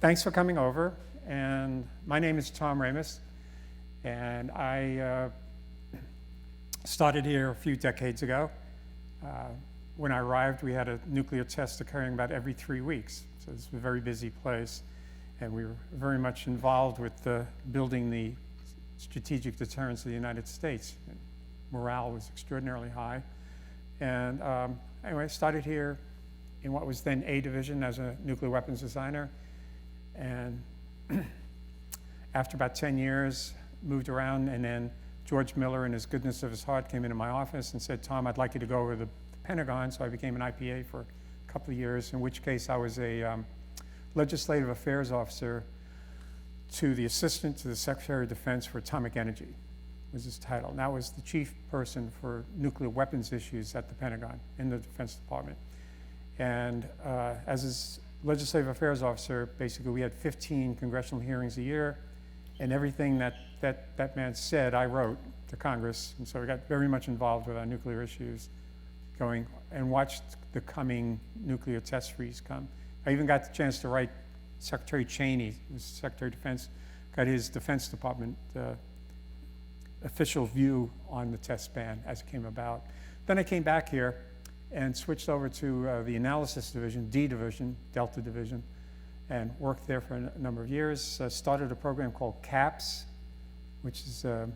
Thanks for coming over. And my name is Tom Ramos, and I started here a few decades ago. When I arrived, we had a nuclear test occurring about every 3 weeks. So it's a very busy place, and we were very much involved with building the strategic deterrence of the United States. And morale was extraordinarily high. And anyway, I started here in what was then A Division as a nuclear weapons designer. And after about 10 years, moved around, and then George Miller, in his goodness of his heart, came into my office and said, Tom, I'd like you to go over the Pentagon. So I became an IPA for a couple of years, in which case I was a legislative affairs officer to the assistant to the Secretary of Defense for Atomic Energy, was his title. And that was the chief person for nuclear weapons issues at the Pentagon in the Defense Department. And as his legislative affairs officer, basically we had 15 congressional hearings a year, and everything that man said, I wrote to Congress. And so I got very much involved with our nuclear issues, going and watched the coming nuclear test freeze come. I even got the chance to write Secretary Cheney, who was Secretary of Defense, got his Defense Department official view on the test ban as it came about. Then I came back here and switched over to the analysis division, D division, Delta division, and worked there for a number of years. Started a program called CAPS, which is the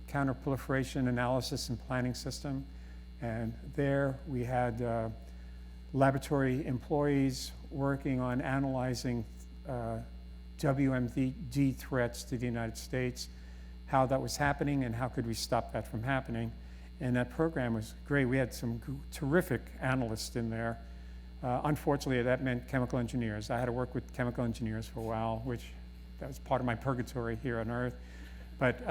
Counterproliferation Analysis and Planning System. And there we had laboratory employees working on analyzing WMD threats to the United States, how that was happening and how could we stop that from happening. And that program was great. We had some terrific analysts in there. Unfortunately, that meant chemical engineers. I had to work with chemical engineers for a while, which that was part of my purgatory here on Earth. But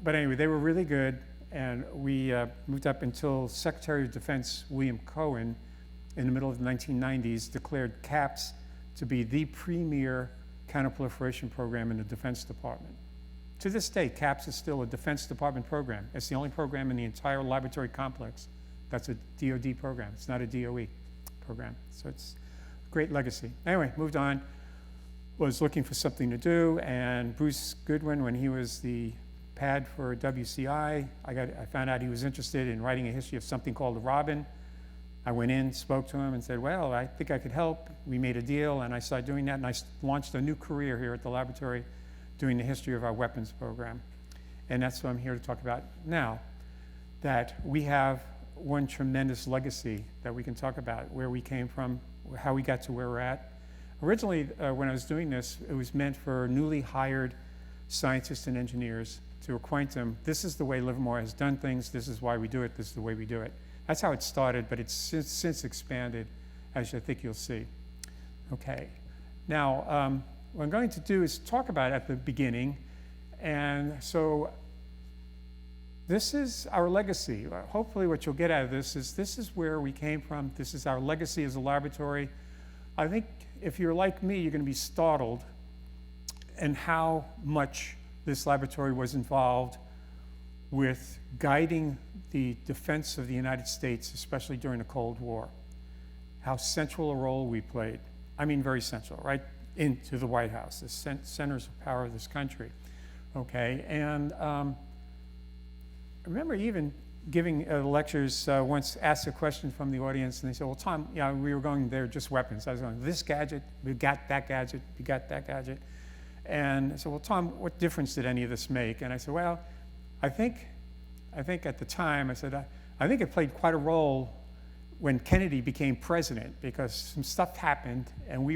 anyway, they were really good. And we moved up until Secretary of Defense William Cohen, in the middle of the 1990s, declared CAPS to be the premier counterproliferation program in the Defense Department. To this day, CAPS is still a Defense Department program. It's the only program in the entire laboratory complex that's a DoD program. It's not a DOE program. So it's a great legacy. Anyway, moved on, was looking for something to do, and Bruce Goodwin, when he was the pad for WCI, I found out he was interested in writing a history of something called the Robin. I went in, spoke to him, and said, well, I think I could help. We made a deal, and I started doing that, and I launched a new career here at the laboratory, doing the history of our weapons program. And that's what I'm here to talk about now, that we have one tremendous legacy that we can talk about, where we came from, how we got to where we're at. Originally, when I was doing this, it was meant for newly hired scientists and engineers to acquaint them. This is the way Livermore has done things. This is why we do it. This is the way we do it. That's how it started, but it's since expanded, as I think you'll see. Okay. Now, what I'm going to do is talk about it at the beginning. And so this is our legacy. Hopefully what you'll get out of this is where we came from. This is our legacy as a laboratory. I think if you're like me, you're going to be startled in how much this laboratory was involved with guiding the defense of the United States, especially during the Cold War. How central a role we played. I mean, very central, right into the White House, the centers of power of this country. Okay, and I remember even giving lectures, once asked a question from the audience, and they said, well, Tom, yeah, we were going there just weapons. I was going, this gadget, we got that gadget, we got that gadget. And I said, well, Tom, what difference did any of this make? And I said, well, I think at the time, I said, I think it played quite a role when Kennedy became president, because some stuff happened, and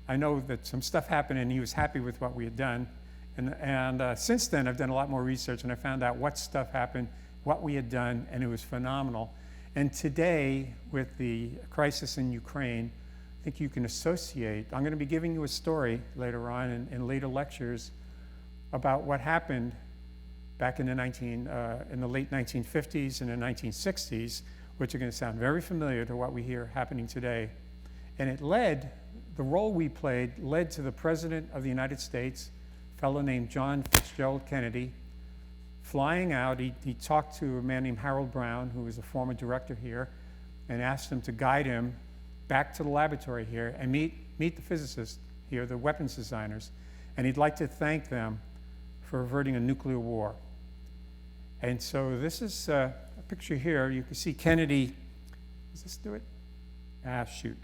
I know that some stuff happened, and he was happy with what we had done. And since then, I've done a lot more research, and I found out what stuff happened, what we had done, and it was phenomenal. And today, with the crisis in Ukraine, I think you can associate. I'm going to be giving you a story later on in later lectures about what happened back in the late 1950s and the 1960s, which are going to sound very familiar to what we hear happening today. And the role we played led to the President of the United States, a fellow named John Fitzgerald Kennedy, flying out. He talked to a man named Harold Brown, who was a former director here, and asked him to guide him back to the laboratory here and meet the physicist here, the weapons designers, and he'd like to thank them for averting a nuclear war. And so this is a picture here. You can see Kennedy. Does this do it? Ah, shoot.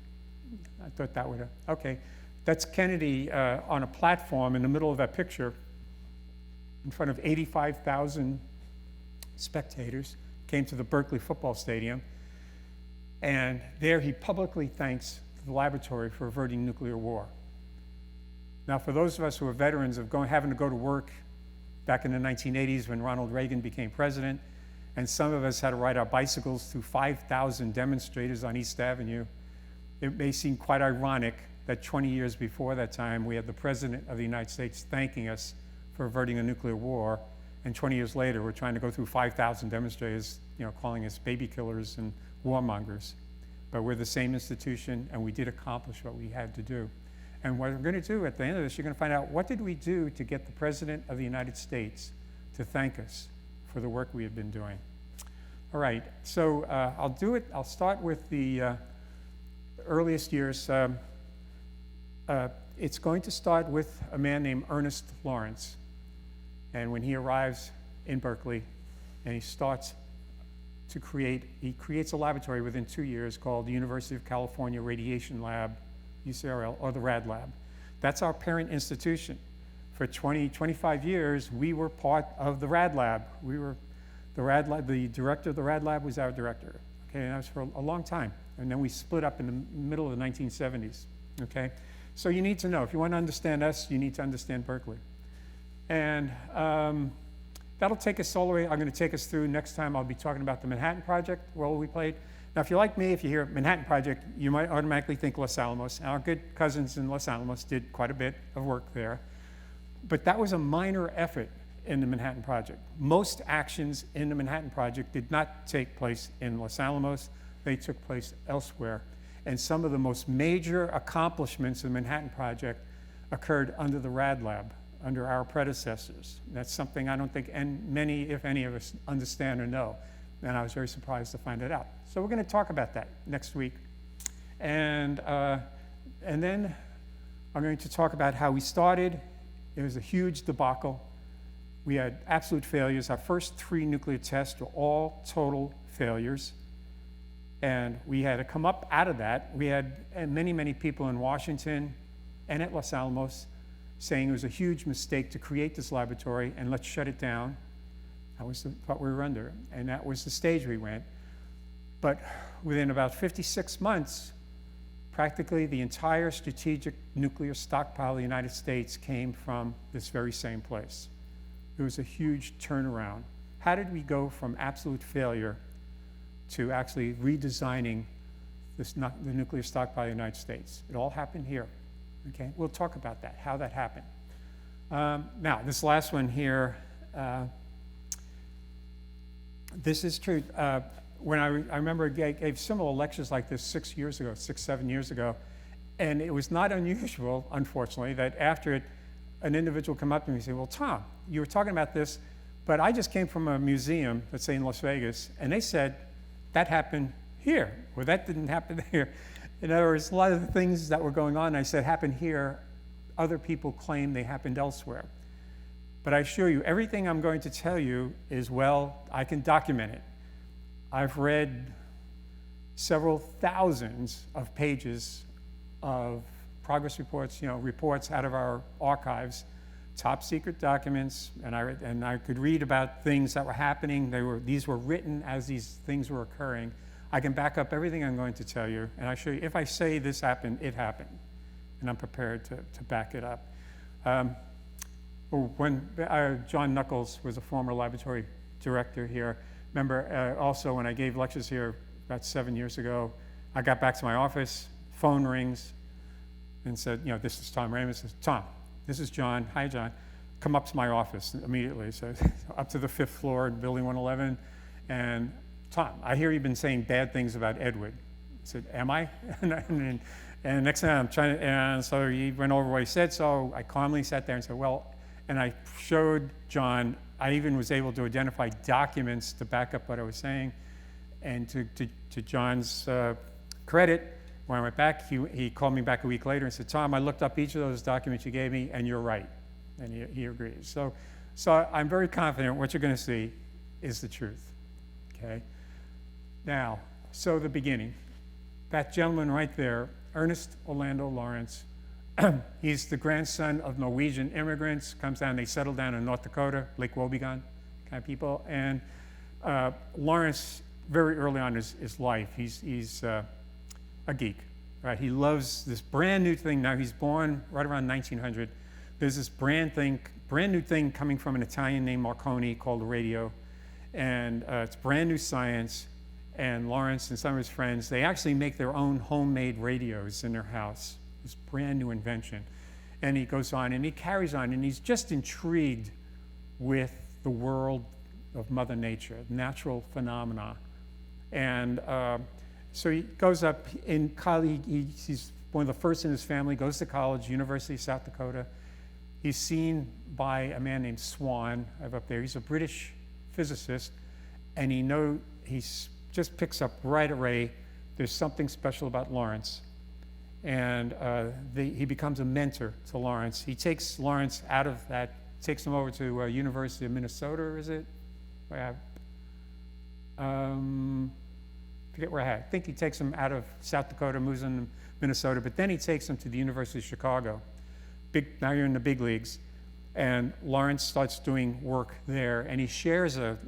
I thought that would have, okay. That's Kennedy on a platform in the middle of that picture in front of 85,000 spectators, came to the Berkeley football stadium. And there he publicly thanks the laboratory for averting nuclear war. Now, for those of us who are veterans of having to go to work back in the 1980s when Ronald Reagan became president, and some of us had to ride our bicycles through 5,000 demonstrators on East Avenue, it may seem quite ironic that 20 years before that time, we had the President of the United States thanking us for averting a nuclear war, and 20 years later, we're trying to go through 5,000 demonstrators, calling us baby killers and warmongers. But we're the same institution, and we did accomplish what we had to do. And what we're going to do at the end of this, you're going to find out what did we do to get the President of the United States to thank us for the work we had been doing. All right, so I'll start with the earliest years. It's going to start with a man named Ernest Lawrence. And when he arrives in Berkeley and he starts to he creates a laboratory within 2 years called the University of California Radiation Lab, UCRL, or the Rad Lab. That's our parent institution. For 25 years, we were part of the Rad Lab. We were the Rad Lab, the director of the Rad Lab was our director. Okay, and that was for a long time. And then we split up in the middle of the 1970s. Okay, so you need to know, if you want to understand us, you need to understand Berkeley. And that'll take us all the way. I'm going to take us through. Next time I'll be talking about the Manhattan Project, role we played. Now, if you're like me, if you hear Manhattan Project, you might automatically think Los Alamos. Our good cousins in Los Alamos did quite a bit of work there. But that was a minor effort in the Manhattan Project. Most actions in the Manhattan Project did not take place in Los Alamos. They took place elsewhere. And some of the most major accomplishments of the Manhattan Project occurred under the Rad Lab, under our predecessors. That's something I don't think many, if any of us, understand or know. And I was very surprised to find it out. So we're going to talk about that next week. And then I'm going to talk about how we started. It was a huge debacle. We had absolute failures. Our first 3 nuclear tests were all total failures. And we had to come up out of that. We had many, many people in Washington and at Los Alamos saying it was a huge mistake to create this laboratory and let's shut it down. That was what we were under, and that was the stage we went. But within about 56 months, practically the entire strategic nuclear stockpile of the United States came from this very same place. It was a huge turnaround. How did we go from absolute failure to actually redesigning the nuclear stockpile of the United States? It all happened here. Okay, we'll talk about that, how that happened. Now, this last one here, this is true. When I remember I gave similar lectures like this 6 years ago, 7 years ago, and it was not unusual, unfortunately, that after it, an individual come up to me and say, well, Tom, you were talking about this, but I just came from a museum, let's say in Las Vegas, and they said, that happened here, or that didn't happen here. In other words, a lot of the things that were going on, I said, happened here, other people claim they happened elsewhere. But I assure you, everything I'm going to tell you is, well, I can document it. I've read several thousands of pages of progress reports, reports out of our archives, top secret documents, and I could read about things that were happening. These were written as these things were occurring. I can back up everything I'm going to tell you, and I show you, if I say this happened, it happened, and I'm prepared to back it up. When John Knuckles was a former laboratory director here, remember also when I gave lectures here about 7 years ago, I got back to my office, phone rings, and said, this is Tom Ramos. Says, Tom, this is John. Hi, John. Come up to my office immediately. So up to the 5th floor in Building 111, and Tom, I hear you've been saying bad things about Edward. I said, am I? and next thing I'm trying to, and so he went over what he said, so I calmly sat there and said, well, and I showed John, I even was able to identify documents to back up what I was saying, and to John's credit, When I went back, he called me back a week later and said, Tom, I looked up each of those documents you gave me, and you're right. And he agrees. So I'm very confident what you're going to see is the truth. Okay? Now, so the beginning. That gentleman right there, Ernest Lawrence, he's the grandson of Norwegian immigrants, comes down, they settle down in North Dakota, Lake Wobegon kind of people. And Lawrence, very early on in his life, he's a geek, right? He loves this brand new thing. Now he's born right around 1900. There's this brand new thing coming from an Italian named Marconi called the radio. And it's brand new science. And Lawrence and some of his friends, they actually make their own homemade radios in their house. This brand new invention. And he goes on and he carries on and he's just intrigued with the world of Mother Nature, natural phenomena. And so he goes up in college, he's one of the first in his family, goes to college, University of South Dakota. He's seen by a man named Swan up there. He's a British physicist, and he just picks up right away, there's something special about Lawrence. And he becomes a mentor to Lawrence. He takes Lawrence out of that, takes him over to University of Minnesota, is it? Forget where I think he takes him out of South Dakota, moves him to Minnesota, but then he takes him to the University of Chicago. Now you're in the big leagues. And Lawrence starts doing work there, and he shares a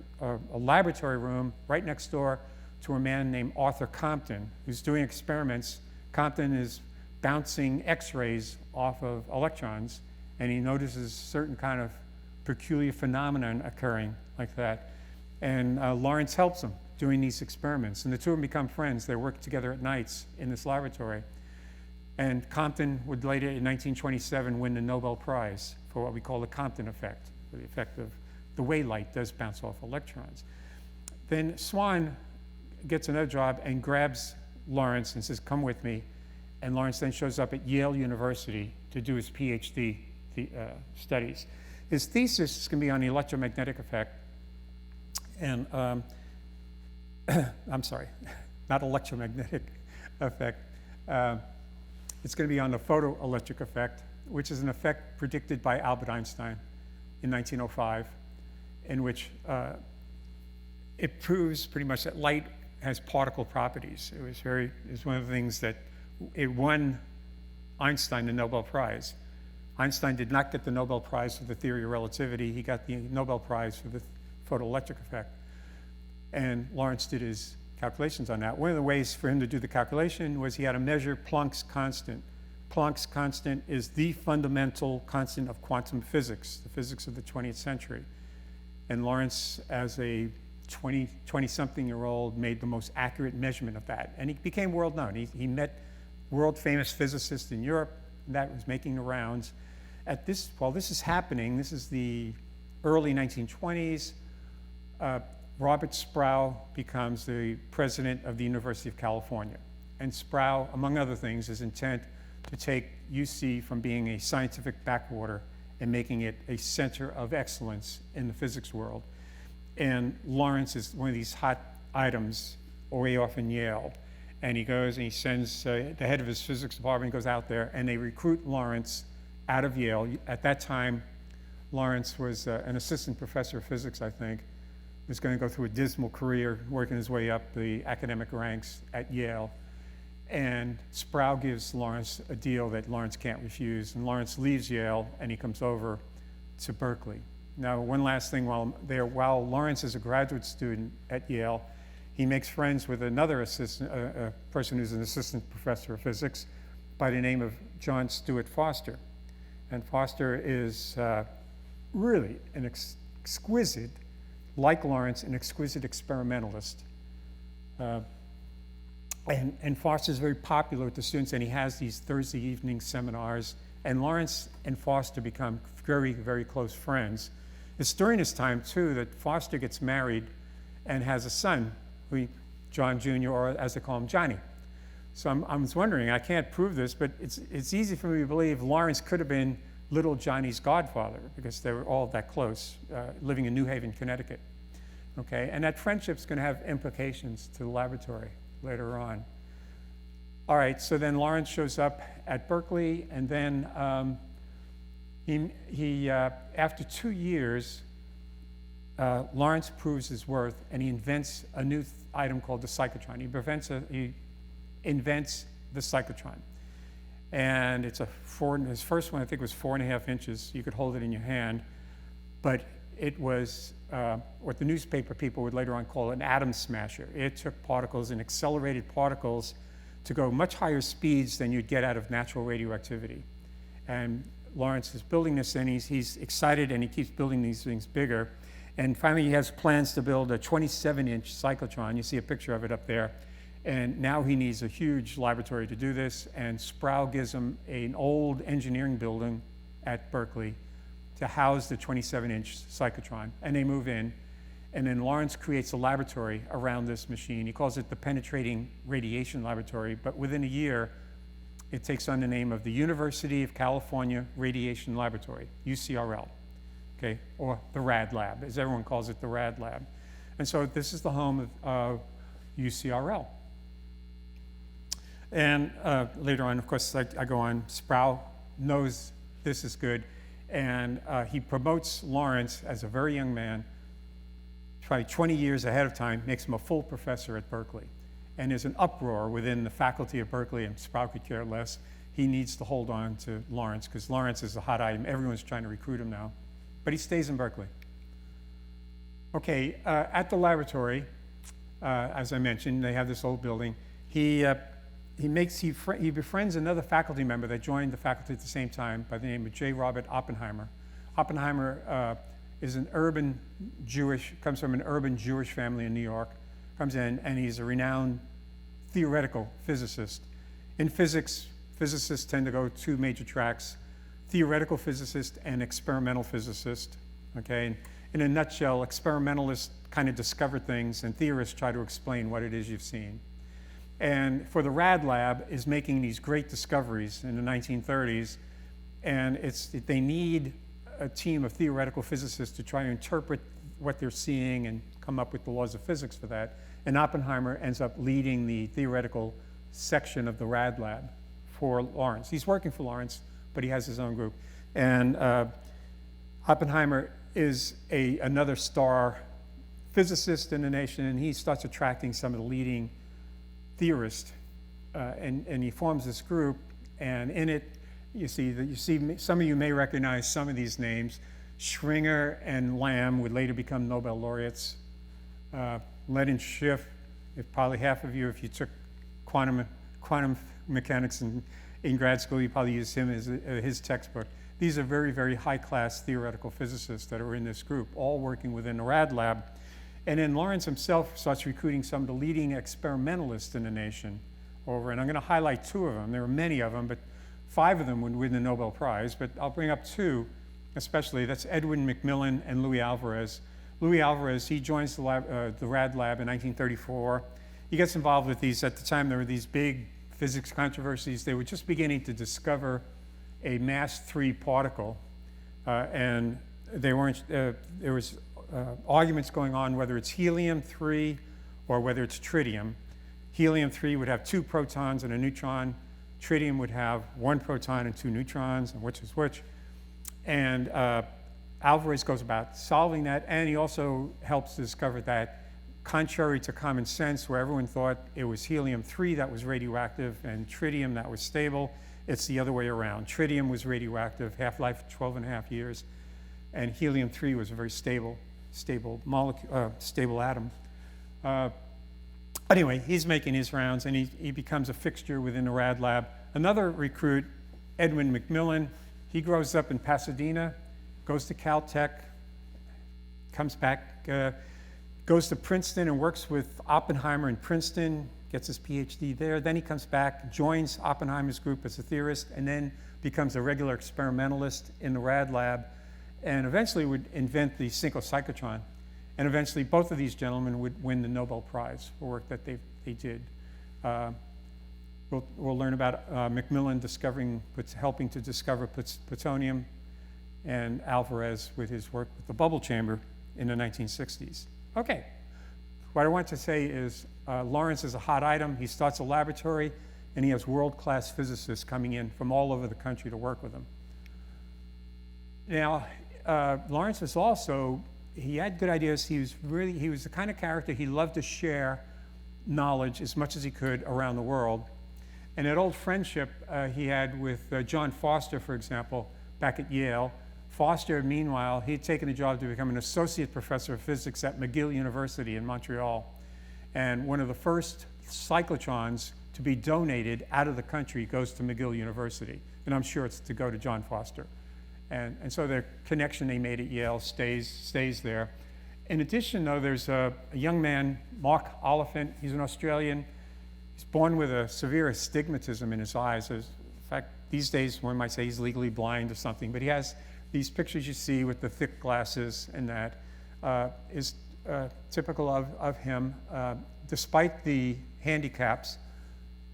laboratory room right next door to a man named Arthur Compton, who's doing experiments. Compton is bouncing X-rays off of electrons, and he notices certain kind of peculiar phenomenon occurring like that. And Lawrence helps him doing these experiments, and the two of them become friends. They work together at nights in this laboratory. And Compton would later, in 1927, win the Nobel Prize for what we call the Compton effect, the effect of the way light does bounce off electrons. Then Swan gets another job and grabs Lawrence and says, come with me. And Lawrence then shows up at Yale University to do his PhD studies. His thesis is going to be on the electromagnetic effect. And, I'm sorry, not electromagnetic effect. It's going to be on the photoelectric effect, which is an effect predicted by Albert Einstein in 1905, in which it proves pretty much that light has particle properties. It was one of the things that it won Einstein the Nobel Prize. Einstein did not get the Nobel Prize for the theory of relativity. He got the Nobel Prize for the photoelectric effect. And Lawrence did his calculations on that. One of the ways for him to do the calculation was he had to measure Planck's constant. Planck's constant is the fundamental constant of quantum physics, the physics of the 20th century. And Lawrence, as a 20-something-year-old, made the most accurate measurement of that. And he became world-known. He met world-famous physicists in Europe that was making the rounds. While this is happening, this is the early 1920s, Robert Sproul becomes the president of the University of California. And Sproul, among other things, is intent to take UC from being a scientific backwater and making it a center of excellence in the physics world. And Lawrence is one of these hot items way off in Yale. And he goes and he sends the head of his physics department goes out there, and they recruit Lawrence out of Yale. At that time, Lawrence was an assistant professor of physics, I think. He was going to go through a dismal career, working his way up the academic ranks at Yale. And Sproul gives Lawrence a deal that Lawrence can't refuse. And Lawrence leaves Yale, and he comes over to Berkeley. Now, one last thing while Lawrence is a graduate student at Yale, he makes friends with another person who's an assistant professor of physics by the name of John Stewart Foster. And Foster is really an exquisite, like Lawrence, an exquisite experimentalist. And Foster's very popular with the students, and he has these Thursday evening seminars. And Lawrence and Foster become very, very close friends. It's during this time, too, that Foster gets married and has a son, John Jr., or as they call him, Johnny. So I was wondering, I can't prove this, but it's easy for me to believe Lawrence could have been little Johnny's godfather, because they were all that close, living in New Haven, Connecticut. Okay, and that friendship's going to have implications to the laboratory later on. All right, so then Lawrence shows up at Berkeley, and then after 2 years, Lawrence proves his worth, and he invents a new item called the cyclotron. He invents the cyclotron. And it's his first one, I think, was 4.5 inches. You could hold it in your hand. But it was what the newspaper people would later on call an atom smasher. It took particles and accelerated particles to go much higher speeds than you'd get out of natural radioactivity. And Lawrence is building this, and he's excited, and he keeps building these things bigger. And finally, he has plans to build a 27-inch cyclotron. You see a picture of it up there. And now he needs a huge laboratory to do this, and Sproul gives him an old engineering building at Berkeley to house the 27-inch cyclotron, and they move in. And then Lawrence creates a laboratory around this machine. He calls it the Penetrating Radiation Laboratory, but within a year, it takes on the name of the University of California Radiation Laboratory, UCRL, okay, or the Rad Lab, as everyone calls it, the Rad Lab. And so this is the home of UCRL. And later on, of course, I go on, Sproul knows this is good, and he promotes Lawrence as a very young man, probably 20 years ahead of time, makes him a full professor at Berkeley. And there's an uproar within the faculty of Berkeley, and Sproul could care less. He needs to hold on to Lawrence, because Lawrence is a hot item. Everyone's trying to recruit him now. But he stays in Berkeley. Okay, at the laboratory, as I mentioned, they have this old building. He befriends another faculty member that joined the faculty at the same time by the name of J. Robert Oppenheimer. Oppenheimer is comes from an urban Jewish family in New York, comes in, and he's a renowned theoretical physicist. In physics, physicists tend to go 2 major tracks: theoretical physicist and experimental physicist, okay? And in a nutshell, experimentalists kind of discover things, and theorists try to explain what it is you've seen. And for the Rad Lab is making these great discoveries in the 1930s, and they need a team of theoretical physicists to try to interpret what they're seeing and come up with the laws of physics for that. And Oppenheimer ends up leading the theoretical section of the Rad Lab for Lawrence. He's working for Lawrence, but he has his own group. And Oppenheimer is another star physicist in the nation, and he starts attracting some of the leading theorists, and he forms this group, and in it, some of you may recognize some of these names. Schringer and Lamb would later become Nobel laureates. Leonard Schiff, probably half of you, if you took quantum mechanics in grad school, you probably used him as his textbook. These are very, very high-class theoretical physicists that are in this group, all working within the Rad Lab. And then Lawrence himself starts recruiting some of the leading experimentalists in the nation over, and I'm going to highlight 2 of them. There are many of them, but 5 of them would win the Nobel Prize, but I'll bring up 2 especially. That's Edwin McMillan and Louis Alvarez. Louis Alvarez, he joins the Rad Lab in 1934. He gets involved with these. At the time, there were these big physics controversies. They were just beginning to discover a mass 3 particle, and there was arguments going on whether it's helium-3 or whether it's tritium. Helium-3 would have 2 protons and a neutron. Tritium would have 1 proton and 2 neutrons, and which is which. And Alvarez goes about solving that, and he also helps to discover that, contrary to common sense, where everyone thought it was helium-3 that was radioactive and tritium that was stable, it's the other way around. Tritium was radioactive, half-life 12.5 years, and helium-3 was a very stable atom. Anyway, he's making his rounds, and he becomes a fixture within the Rad Lab. Another recruit, Edwin McMillan, he grows up in Pasadena, goes to Caltech, comes back, goes to Princeton and works with Oppenheimer in Princeton, gets his PhD there. Then he comes back, joins Oppenheimer's group as a theorist, and then becomes a regular experimentalist in the Rad Lab, and eventually would invent the cyclotron. And eventually both of these gentlemen would win the Nobel Prize for work that they did. We'll learn about McMillan helping to discover plutonium, and Alvarez with his work with the bubble chamber in the 1960s. Okay, what I want to say is Lawrence is a hot item. He starts a laboratory, and he has world-class physicists coming in from all over the country to work with him. Now, Lawrence was also, he had good ideas. He was the kind of character, he loved to share knowledge as much as he could around the world. And that old friendship he had with John Foster, for example, back at Yale. Foster, meanwhile, he had taken a job to become an associate professor of physics at McGill University in Montreal. And one of the first cyclotrons to be donated out of the country goes to McGill University. And I'm sure it's to go to John Foster. And so the connection they made at Yale stays there. In addition, though, there's a young man, Mark Oliphant. He's an Australian. He's born with a severe astigmatism in his eyes. In fact, these days one might say he's legally blind or something, but he has these pictures you see with the thick glasses, and that is typical of him. Despite the handicaps,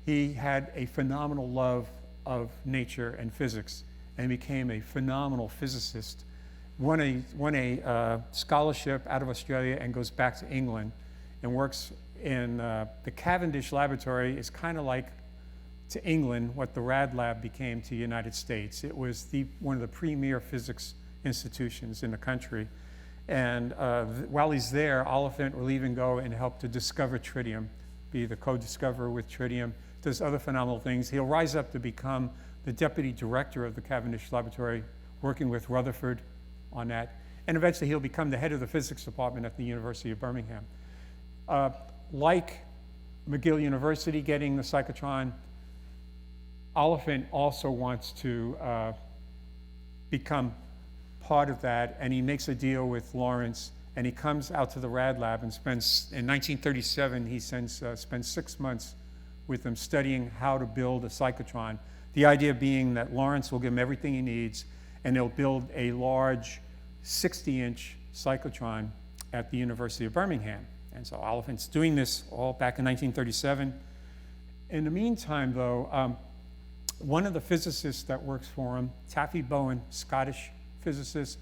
he had a phenomenal love of nature and physics and became a phenomenal physicist. Won a scholarship out of Australia and goes back to England and works in the Cavendish laboratory. Is kind of like to England what the Rad Lab became to the United States. It was one of the premier physics institutions in the country. And while he's there, Oliphant will even go and help to discover tritium, be the co-discoverer with tritium, does other phenomenal things. He'll rise up to become the deputy director of the Cavendish laboratory, working with Rutherford on that. And eventually he'll become the head of the physics department at the University of Birmingham. Like McGill University getting the cyclotron, Oliphant also wants to become part of that, and he makes a deal with Lawrence, and he comes out to the Rad Lab and spends, in 1937, he spends 6 months with them studying how to build a cyclotron. The idea being that Lawrence will give him everything he needs, and they'll build a large 60-inch cyclotron at the University of Birmingham. And so Oliphant's doing this all back in 1937. In the meantime, though, one of the physicists that works for him, Taffy Bowen, Scottish physicist,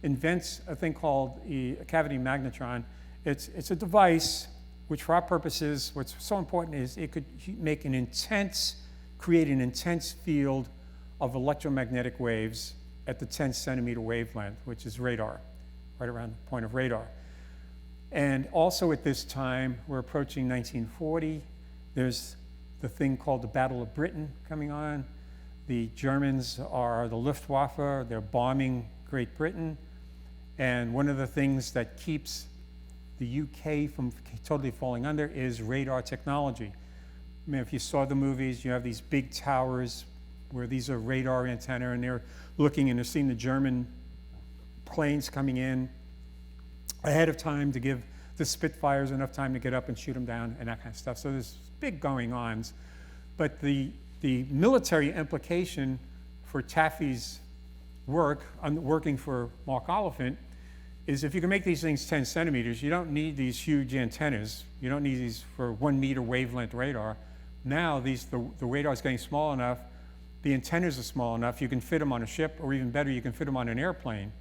invents a thing called a Cavity Magnetron. It's a device which, for our purposes, what's so important is it could create an intense field of electromagnetic waves at the 10-centimeter wavelength, which is radar, right around the point of radar. And also at this time, we're approaching 1940. There's the thing called the Battle of Britain coming on. The Germans are the Luftwaffe, they're bombing Great Britain. And one of the things that keeps the UK from totally falling under is radar technology. I mean, if you saw the movies, you have these big towers where these are radar antenna, and they're looking and they're seeing the German planes coming in ahead of time to give the Spitfires enough time to get up and shoot them down and that kind of stuff. So there's big going-ons. But the military implication for Taffy's work, working for Mark Oliphant, is if you can make these things 10 centimeters, you don't need these huge antennas. You don't need these for 1 meter wavelength radar. Now the radar is getting small enough, the antennas are small enough, you can fit them on a ship, or even better, you can fit them on an airplane.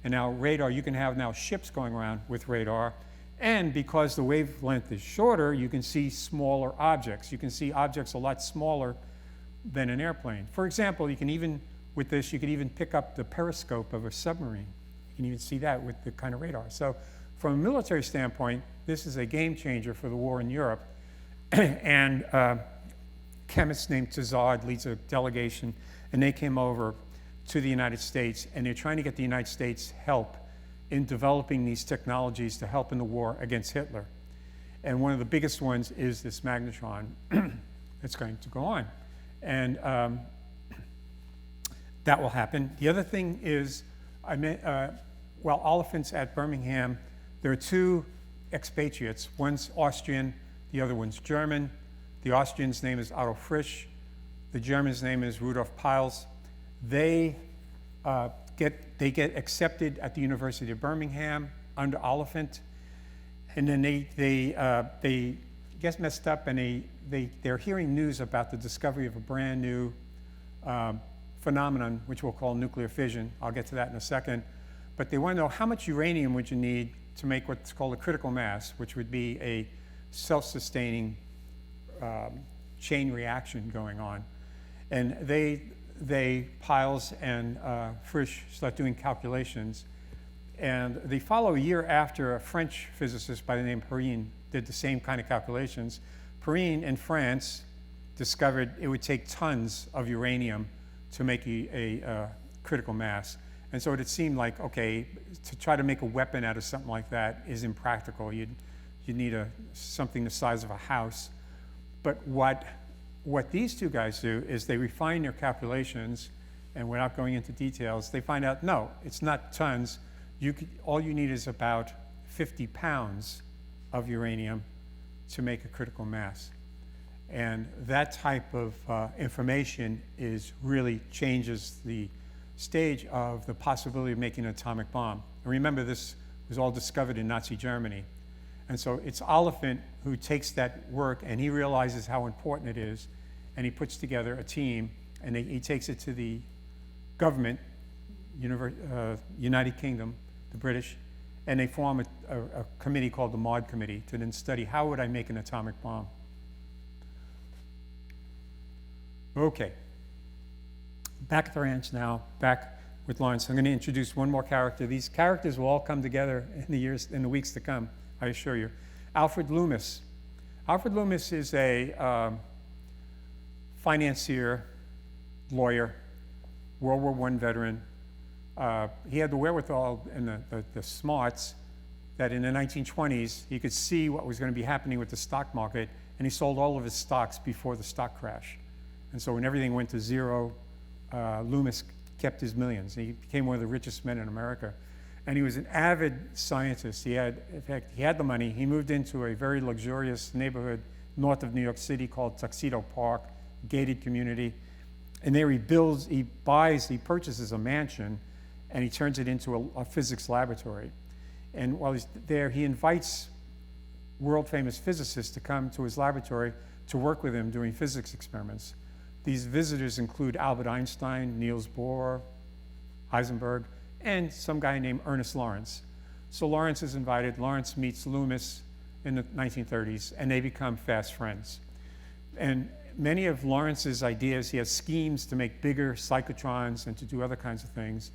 And now radar, you can have now ships going around with radar. And because the wavelength is shorter, you can see smaller objects. You can see objects a lot smaller than an airplane. For example, you can even, with this, you could even pick up the periscope of a submarine. You can even see that with the kind of radar. So from a military standpoint, this is a game changer for the war in Europe. And chemist named Tizard leads a delegation, and they came over to the United States, and they're trying to get the United States help in developing these technologies to help in the war against Hitler. And one of the biggest ones is this magnetron that's going to go on. And that will happen. The other thing is, while Oliphant's at Birmingham, there are 2 expatriates. One's Austrian, the other one's German. The Austrian's name is Otto Frisch. The German's name is Rudolf Piles. They get accepted at the University of Birmingham under Oliphant, and then they get messed up, and they're hearing news about the discovery of a brand new phenomenon, which we'll call nuclear fission. I'll get to that in a second. But they want to know how much uranium would you need to make what's called a critical mass, which would be a self-sustaining chain reaction going on. And Piles and Frisch start doing calculations. And they follow a year after a French physicist by the name Perrine did the same kind of calculations. Perrine in France discovered it would take tons of uranium to make a critical mass. And so it seemed like, okay, to try to make a weapon out of something like that is impractical. You'd need something the size of a house. But what these two guys do is they refine their calculations, and without going into details, they find out, no, it's not tons. All you need is about 50 pounds of uranium to make a critical mass. And that type of information really changes the stage of the possibility of making an atomic bomb. And remember, this was all discovered in Nazi Germany. And so it's Oliphant who takes that work, and he realizes how important it is, and he puts together a team, and he takes it to the government, United Kingdom, the British, and they form a committee called the MAUD Committee to then study how would I make an atomic bomb. Okay, back at the ranch now, back with Lawrence. I'm going to introduce one more character. These characters will all come together in the weeks to come, I assure you. Alfred Loomis. Alfred Loomis is a financier, lawyer, World War I veteran. He had the wherewithal and the smarts that in the 1920s he could see what was going to be happening with the stock market, and he sold all of his stocks before the stock crash. And so when everything went to zero, Loomis kept his millions. He became one of the richest men in America. And he was an avid scientist. In fact, he had the money. He moved into a very luxurious neighborhood north of New York City called Tuxedo Park, gated community. And there he purchases a mansion, and he turns it into a physics laboratory. And while he's there, he invites world-famous physicists to come to his laboratory to work with him doing physics experiments. These visitors include Albert Einstein, Niels Bohr, Heisenberg, and some guy named Ernest Lawrence. So Lawrence is invited. Lawrence meets Loomis in the 1930s, and they become fast friends. And many of Lawrence's ideas, he has schemes to make bigger cyclotrons and to do other kinds of things.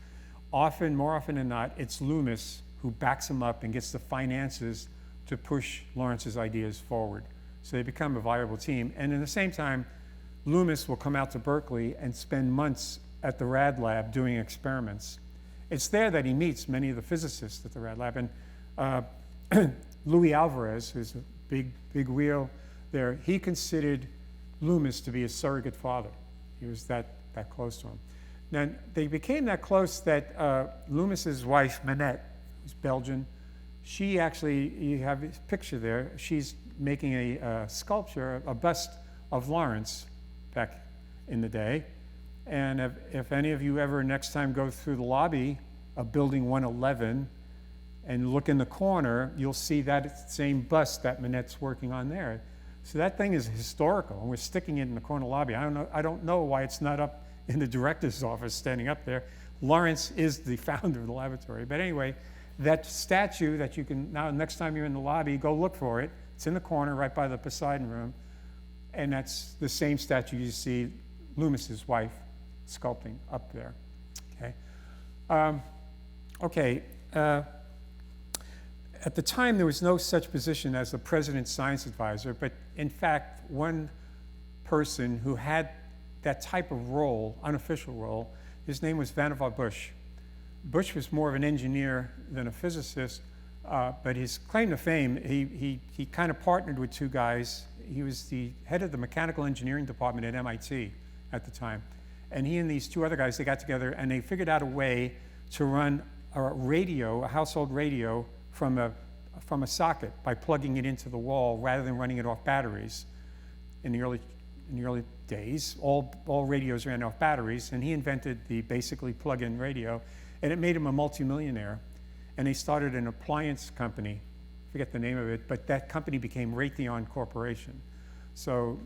More often than not, it's Loomis who backs him up and gets the finances to push Lawrence's ideas forward. So they become a viable team. And in the same time, Loomis will come out to Berkeley and spend months at the Rad Lab doing experiments. It's there that he meets many of the physicists at the Rad Lab. And Louis Alvarez, who's a big wheel there, he considered Loomis to be his surrogate father. He was that close to him. Now, they became that close that Loomis's wife, Manette, who's Belgian, she actually, you have a picture there, she's making a sculpture, a bust of Lawrence back in the day. And if any of you ever next time go through the lobby of Building 111 and look in the corner, you'll see that same bust that Manette's working on there. So that thing is historical, and we're sticking it in the corner lobby. I don't know why it's not up in the director's office standing up there. Lawrence is the founder of the laboratory. But anyway, that statue that you can, now next time you're in the lobby, go look for it. It's in the corner right by the Poseidon room. And that's the same statue you see Loomis's wife sculpting up there. Okay. At the time, there was no such position as the president's science advisor, but in fact, one person who had that type of role, unofficial role, his name was Vannevar Bush. Bush was more of an engineer than a physicist, but his claim to fame, he kind of partnered with two guys. He was the head of the mechanical engineering department at MIT at the time. And he and these two other guys, they got together and they figured out a way to run a household radio from a socket by plugging it into the wall rather than running it off batteries. In the early days, all radios ran off batteries, and he invented the basically plug-in radio, and it made him a multimillionaire. And he started an appliance company, I forget the name of it, but that company became Raytheon Corporation. So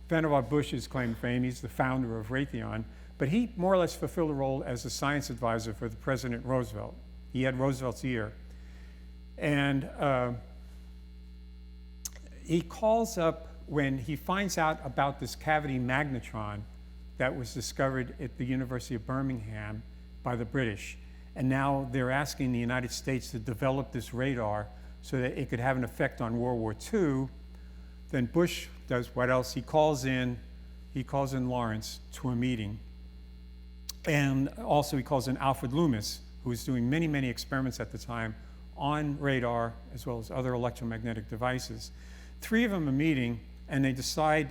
Vannevar Bush's claim to fame, he's the founder of Raytheon, but he more or less fulfilled a role as a science advisor for the President Roosevelt. He had Roosevelt's ear. And he calls up when he finds out about this cavity magnetron that was discovered at the University of Birmingham by the British. And now they're asking the United States to develop this radar so that it could have an effect on World War II. Then Bush does what else? He calls in Lawrence to a meeting. And also he calls in Alfred Loomis, who was doing many, many experiments at the time on radar as well as other electromagnetic devices. Three of them are meeting, and they decide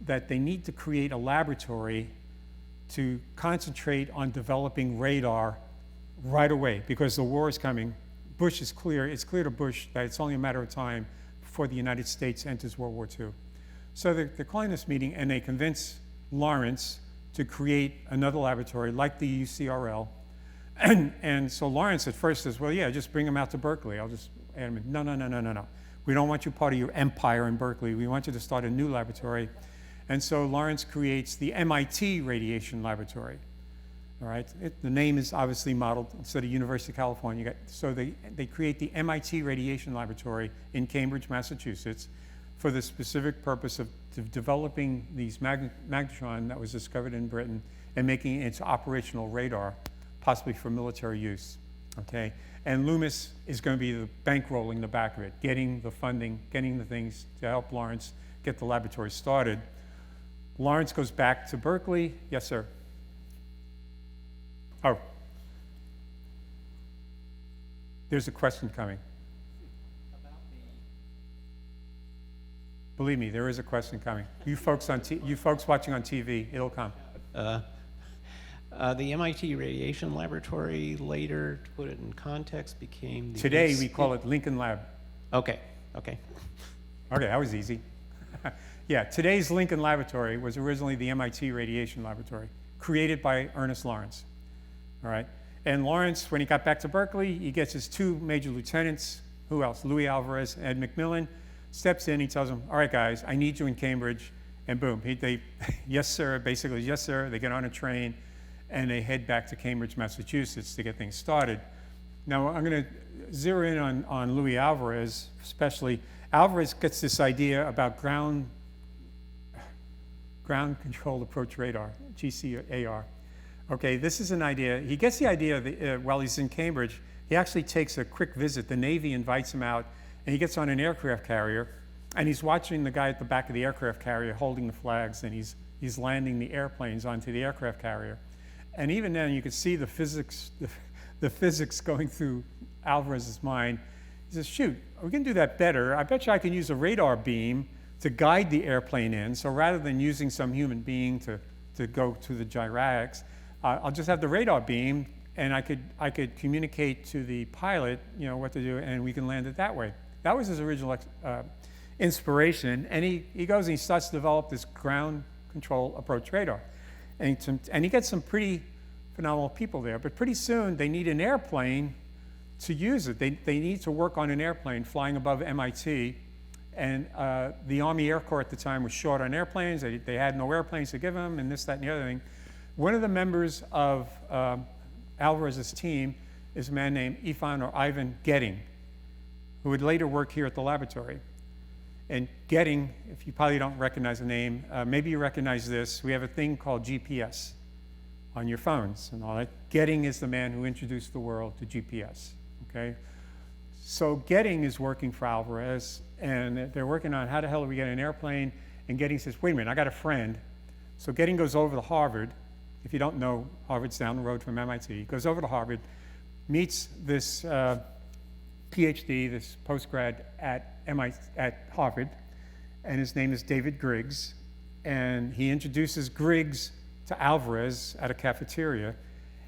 that they need to create a laboratory to concentrate on developing radar right away because the war is coming. Bush is clear, it's clear to Bush that it's only a matter of time before the United States enters World War II. So they're calling this meeting, and they convince Lawrence to create another laboratory like the UCRL. And so Lawrence at first says, well, yeah, just bring him out to Berkeley. I'll just add him in. No. We don't want you part of your empire in Berkeley. We want you to start a new laboratory. And so Lawrence creates the MIT Radiation Laboratory. All right, the name is obviously modeled instead of University of California. So they create the MIT Radiation Laboratory in Cambridge, Massachusetts, for the specific purpose of developing these magnetron that was discovered in Britain and making it into operational radar, possibly for military use, okay? And Loomis is going to be the bankrolling the back of it, getting the funding, getting the things to help Lawrence get the laboratory started. Lawrence goes back to Berkeley. Yes, sir. Oh. There's a question coming. Believe me, there is a question coming. You folks watching on TV, it'll come. The MIT Radiation Laboratory later, to put it in context, became the... Today we call it Lincoln Lab. Okay. Okay, that was easy. Yeah, today's Lincoln Laboratory was originally the MIT Radiation Laboratory, created by Ernest Lawrence. All right, and Lawrence, when he got back to Berkeley, he gets his two major lieutenants. Who else? Louis Alvarez and Ed McMillan. Steps in, he tells them, all right, guys, I need you in Cambridge. And boom, yes, sir, basically, yes, sir. They get on a train, and they head back to Cambridge, Massachusetts to get things started. Now, I'm going to zero in on Louis Alvarez, especially. Alvarez gets this idea about ground controlled approach radar, GCAR. Okay, this is an idea. He gets the idea while he's in Cambridge. He actually takes a quick visit. The Navy invites him out, and he gets on an aircraft carrier, and he's watching the guy at the back of the aircraft carrier holding the flags, and he's landing the airplanes onto the aircraft carrier. And even then, you could see the physics going through Alvarez's mind. He says, shoot, we can do that better. I bet you I can use a radar beam to guide the airplane in. So rather than using some human being to go to the gyratics, I'll just have the radar beam, and I could communicate to the pilot, what to do, and we can land it that way. That was his original inspiration, and he goes and he starts to develop this ground control approach radar. And he gets some pretty phenomenal people there, but pretty soon they need an airplane to use it. They need to work on an airplane flying above MIT, and the Army Air Corps at the time was short on airplanes. They had no airplanes to give them, and this, that, and the other thing. One of the members of Alvarez's team is a man named Ivan Getting, who would later work here at the laboratory. And Getting, if you probably don't recognize the name, maybe you recognize this. We have a thing called GPS on your phones and all that. Getting is the man who introduced the world to GPS, okay? So Getting is working for Alvarez, and they're working on how the hell do we get an airplane, and Getting says, wait a minute, I got a friend. So Getting goes over to Harvard. If you don't know, Harvard's down the road from MIT. He goes over to Harvard, meets this PhD, this postgrad at Harvard, and his name is David Griggs, and he introduces Griggs to Alvarez at a cafeteria,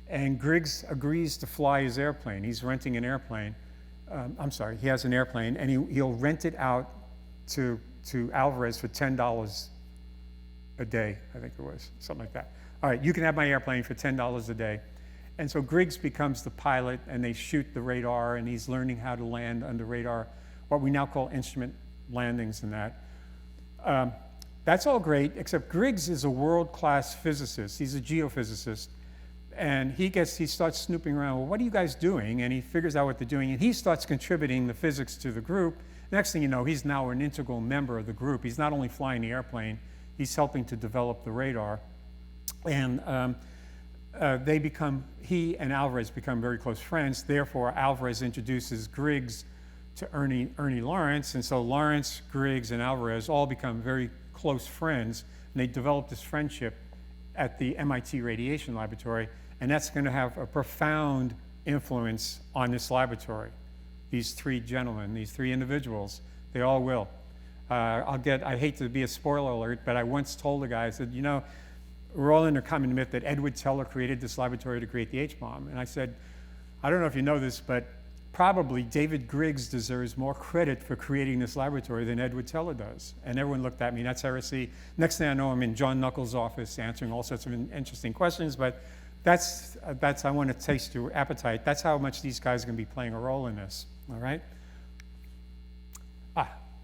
and Griggs agrees to fly his airplane. He's renting an airplane. He has an airplane, and he'll rent it out to Alvarez for $10 a day, I think it was, something like that. All right, you can have my airplane for $10 a day. And so Griggs becomes the pilot, and they shoot the radar, and he's learning how to land under radar, what we now call instrument landings and that. That's all great, except Griggs is a world-class physicist. He's a geophysicist. And he starts snooping around, well, what are you guys doing? And he figures out what they're doing, and he starts contributing the physics to the group. Next thing you know, he's now an integral member of the group. He's not only flying the airplane, he's helping to develop the radar. And he and Alvarez become very close friends. Therefore, Alvarez introduces Griggs to Ernie Lawrence. And so Lawrence, Griggs, and Alvarez all become very close friends. And they develop this friendship at the MIT Radiation Laboratory. And that's going to have a profound influence on this laboratory. These three gentlemen, these three individuals, they all will. I hate to be a spoiler alert, but I once told a guy, I said, you know, we're all in a common myth that Edward Teller created this laboratory to create the H-bomb. And I said, I don't know if you know this, but probably David Griggs deserves more credit for creating this laboratory than Edward Teller does. And everyone looked at me, that's heresy. Next thing I know, I'm in John Knuckles' office answering all sorts of interesting questions, but that's I want to taste your appetite. That's how much these guys are going to be playing a role in this, all right?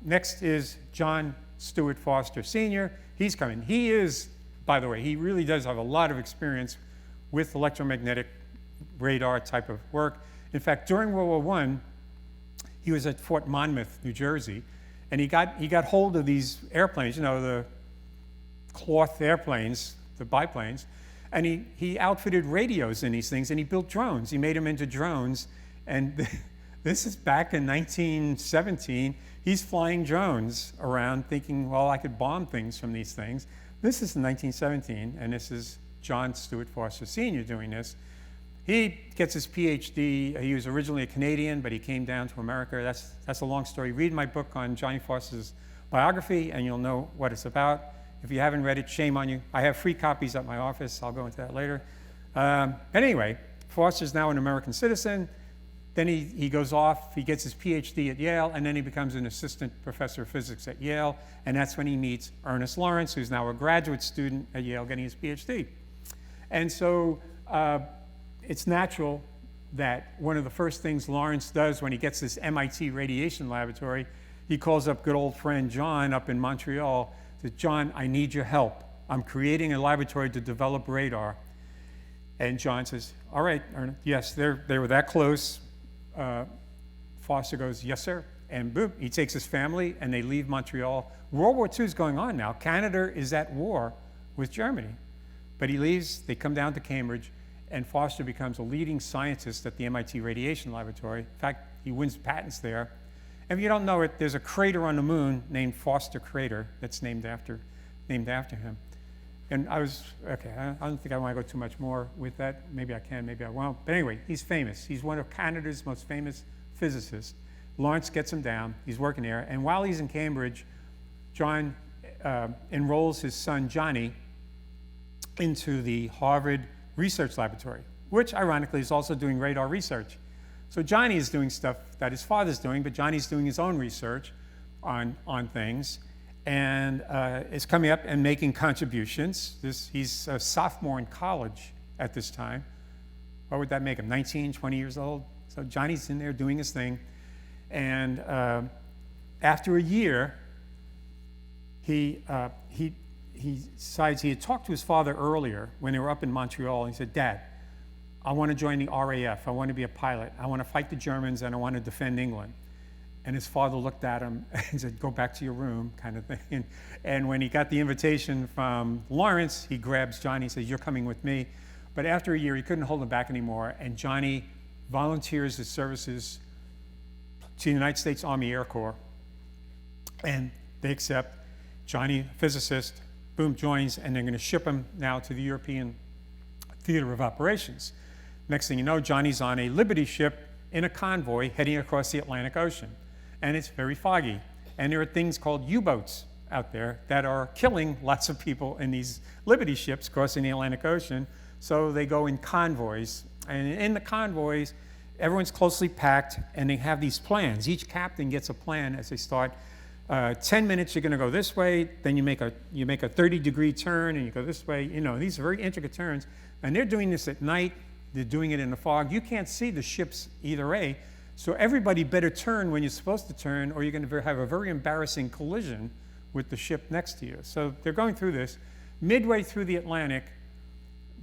Next is John Stewart Foster Sr. He's coming. He is, by the way, he really does have a lot of experience with electromagnetic radar type of work. In fact, during World War I, he was at Fort Monmouth, New Jersey, and he got hold of these airplanes, you know, the cloth airplanes, the biplanes, and he outfitted radios in these things, and he built drones. He made them into drones, and this is back in 1917. He's flying drones around thinking, well, I could bomb things from these things. This is in 1917, and this is John Stewart Foster Sr. doing this. He gets his PhD. He was originally a Canadian, but he came down to America. That's a long story. Read my book on Johnny Foster's biography, and you'll know what it's about. If you haven't read it, shame on you. I have free copies at my office. I'll go into that later. Anyway, Foster's now an American citizen. Then he goes off, he gets his PhD at Yale, and then he becomes an assistant professor of physics at Yale, and that's when he meets Ernest Lawrence, who's now a graduate student at Yale getting his PhD. And so it's natural that one of the first things Lawrence does when he gets this MIT radiation laboratory, he calls up good old friend John up in Montreal, says, John, I need your help. I'm creating a laboratory to develop radar. And John says, all right, Ernest, yes, they were that close. Foster goes, yes, sir. And boom, he takes his family and they leave Montreal. World War II is going on now. Canada is at war with Germany. But he leaves, they come down to Cambridge, and Foster becomes a leading scientist at the MIT Radiation Laboratory. In fact, he wins patents there. And if you don't know it, there's a crater on the moon named Foster Crater that's named after him. And okay, I don't think I want to go too much more with that. Maybe I can, maybe I won't. But anyway, he's famous. He's one of Canada's most famous physicists. Lawrence gets him down. He's working there. And while he's in Cambridge, John enrolls his son, Johnny, into the Harvard Research Laboratory, which ironically is also doing radar research. So Johnny is doing stuff that his father's doing, but Johnny's doing his own research on things. And is coming up and making contributions. He's a sophomore in college at this time. What would that make him, 19, 20 years old? So Johnny's in there doing his thing. And after a year, he decides, he had talked to his father earlier when they were up in Montreal, and he said, Dad, I want to join the RAF. I want to be a pilot. I want to fight the Germans, and I want to defend England. And his father looked at him and said, go back to your room, kind of thing. And when he got the invitation from Lawrence, he grabs Johnny and says, you're coming with me. But after a year, he couldn't hold him back anymore, and Johnny volunteers his services to the United States Army Air Corps. And they accept. Johnny, physicist, boom, joins, and they're going to ship him now to the European Theater of Operations. Next thing you know, Johnny's on a Liberty ship in a convoy heading across the Atlantic Ocean. And it's very foggy. And there are things called U-boats out there that are killing lots of people in these Liberty ships crossing the Atlantic Ocean. So they go in convoys. And in the convoys, everyone's closely packed, and they have these plans. Each captain gets a plan as they start. 10 minutes, you're going to go this way. Then you make a 30-degree turn, and you go this way. You know, these are very intricate turns. And they're doing this at night. They're doing it in the fog. You can't see the ships either way. So everybody better turn when you're supposed to turn, or you're going to have a very embarrassing collision with the ship next to you. So they're going through this. Midway through the Atlantic,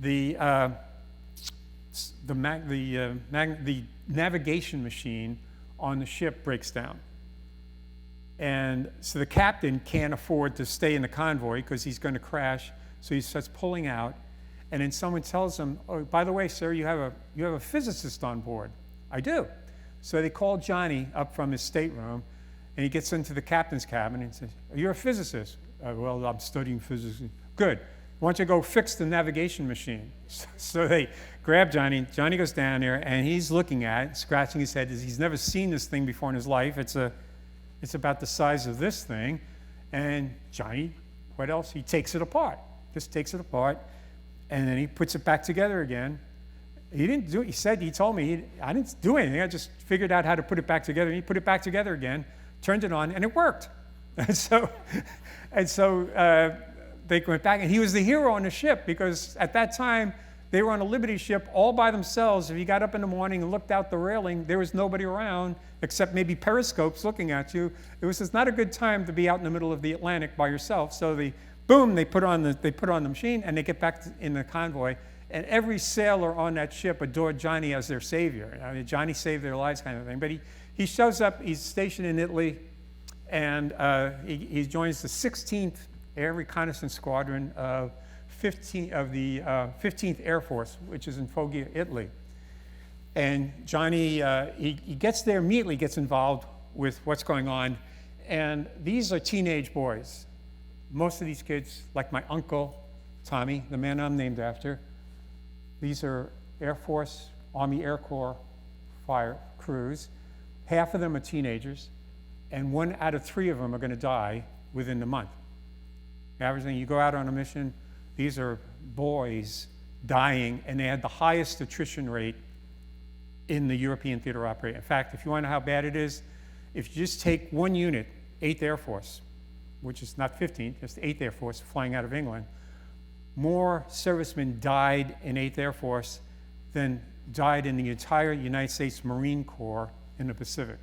the navigation machine on the ship breaks down. And so the captain can't afford to stay in the convoy because he's going to crash. So he starts pulling out. And then someone tells him, oh, by the way, sir, you have a physicist on board. I do. So they call Johnny up from his stateroom, and he gets into the captain's cabin and says, you're a physicist. Well, I'm studying physics. Good. Why don't you go fix the navigation machine? So they grab Johnny. Johnny goes down there, and he's looking at it, scratching his head. He's never seen this thing before in his life. It's about the size of this thing. And Johnny, what else? He takes it apart. Just takes it apart, and then he puts it back together again. He didn't do it. He told me, I didn't do anything. I just figured out how to put it back together. And he put it back together again, turned it on, and it worked. And so they went back, and he was the hero on the ship because at that time, they were on a Liberty ship all by themselves. If you got up in the morning and looked out the railing, there was nobody around except maybe periscopes looking at you. It was just not a good time to be out in the middle of the Atlantic by yourself. So they put on the machine, and they get back in the convoy. And every sailor on that ship adored Johnny as their savior. I mean, Johnny saved their lives kind of thing. But he shows up, he's stationed in Italy, and he joins the 16th Air Reconnaissance Squadron of the 15th Air Force, which is in Foggia, Italy. And Johnny, he gets there immediately, gets involved with what's going on. And these are teenage boys. Most of these kids, like my uncle, Tommy, the man I'm named after, these are Air Force, Army Air Corps fire crews. Half of them are teenagers, and 1 out of 3 of them are going to die within the month. Averaging, you go out on a mission, these are boys dying, and they had the highest attrition rate in the European theater operating. In fact, if you want to know how bad it is, if you just take one unit, 8th Air Force, which is not 15th, just 8th Air Force flying out of England, more servicemen died in 8th Air Force than died in the entire United States Marine Corps in the Pacific.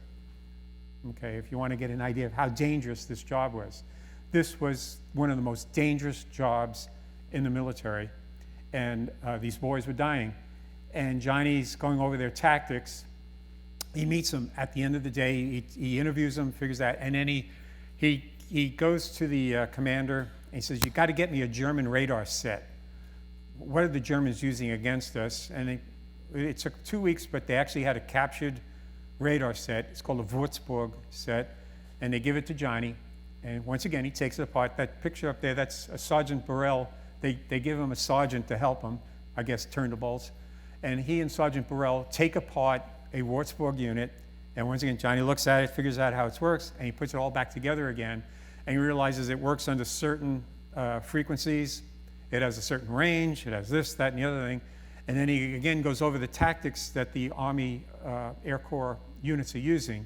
Okay, if you want to get an idea of how dangerous this job was. This was one of the most dangerous jobs in the military, and these boys were dying. And Johnny's going over their tactics. He meets them at the end of the day. He interviews them, figures out, and then he goes to the commander, and he says, you got to get me a German radar set. What are the Germans using against us? And it took 2 weeks, but they actually had a captured radar set. It's called a Würzburg set, and they give it to Johnny. And once again, he takes it apart. That picture up there, that's a Sergeant Burrell. They give him a sergeant to help him, I guess, turn the bolts. And he and Sergeant Burrell take apart a Würzburg unit. And once again, Johnny looks at it, figures out how it works, and he puts it all back together again. And he realizes it works under certain frequencies. It has a certain range. It has this, that, and the other thing. And then he again goes over the tactics that the Army Air Corps units are using.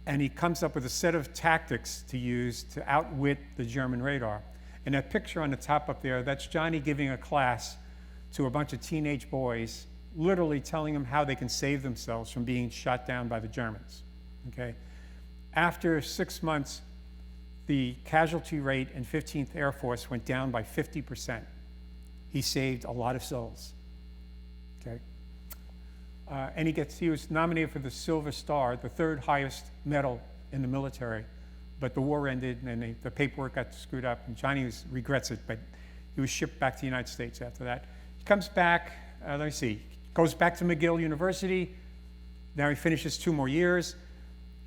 And he comes up with a set of tactics to use to outwit the German radar. And that picture on the top up there, that's Johnny giving a class to a bunch of teenage boys, literally telling them how they can save themselves from being shot down by the Germans. Okay? After 6 months, the casualty rate in 15th Air Force went down by 50%. He saved a lot of souls. Okay? And he was nominated for the Silver Star, the 3rd highest medal in the military. But the war ended, and the paperwork got screwed up, and Johnny regrets it, but he was shipped back to the United States after that. He comes back, goes back to McGill University. Now he finishes 2 more years.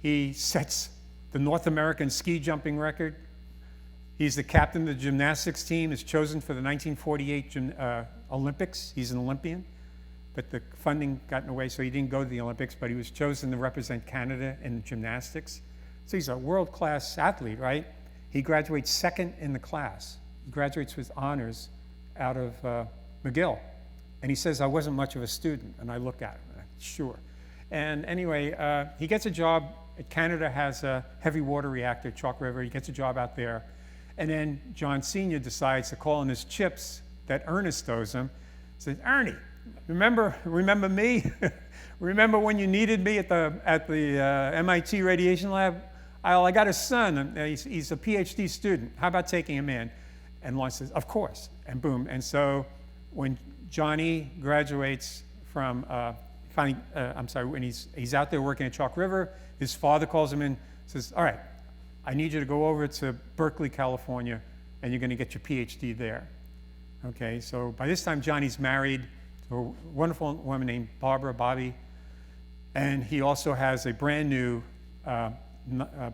He sets the North American ski jumping record. He's the captain of the gymnastics team, is chosen for the 1948 Olympics. He's an Olympian, but the funding got in the way, so he didn't go to the Olympics, but he was chosen to represent Canada in gymnastics. So he's a world-class athlete, right? He graduates 2nd in the class. He graduates with honors out of McGill. And he says, I wasn't much of a student. And I look at him, sure. And anyway, he gets a job. Canada has a heavy water reactor, Chalk River. He gets a job out there. And then John Sr. decides to call in his chips that Ernest owes him. He says, Ernie, remember me? Remember when you needed me at the MIT Radiation Lab? I got a son. He's a PhD student. How about taking him in? And Lawrence says, of course. And boom. And so when Johnny graduates from, when he's out there working at Chalk River, his father calls him in, says, all right, I need you to go over to Berkeley, California, and you're going to get your PhD there. Okay, so by this time, Johnny's married to a wonderful woman named Bobby, and he also has a brand new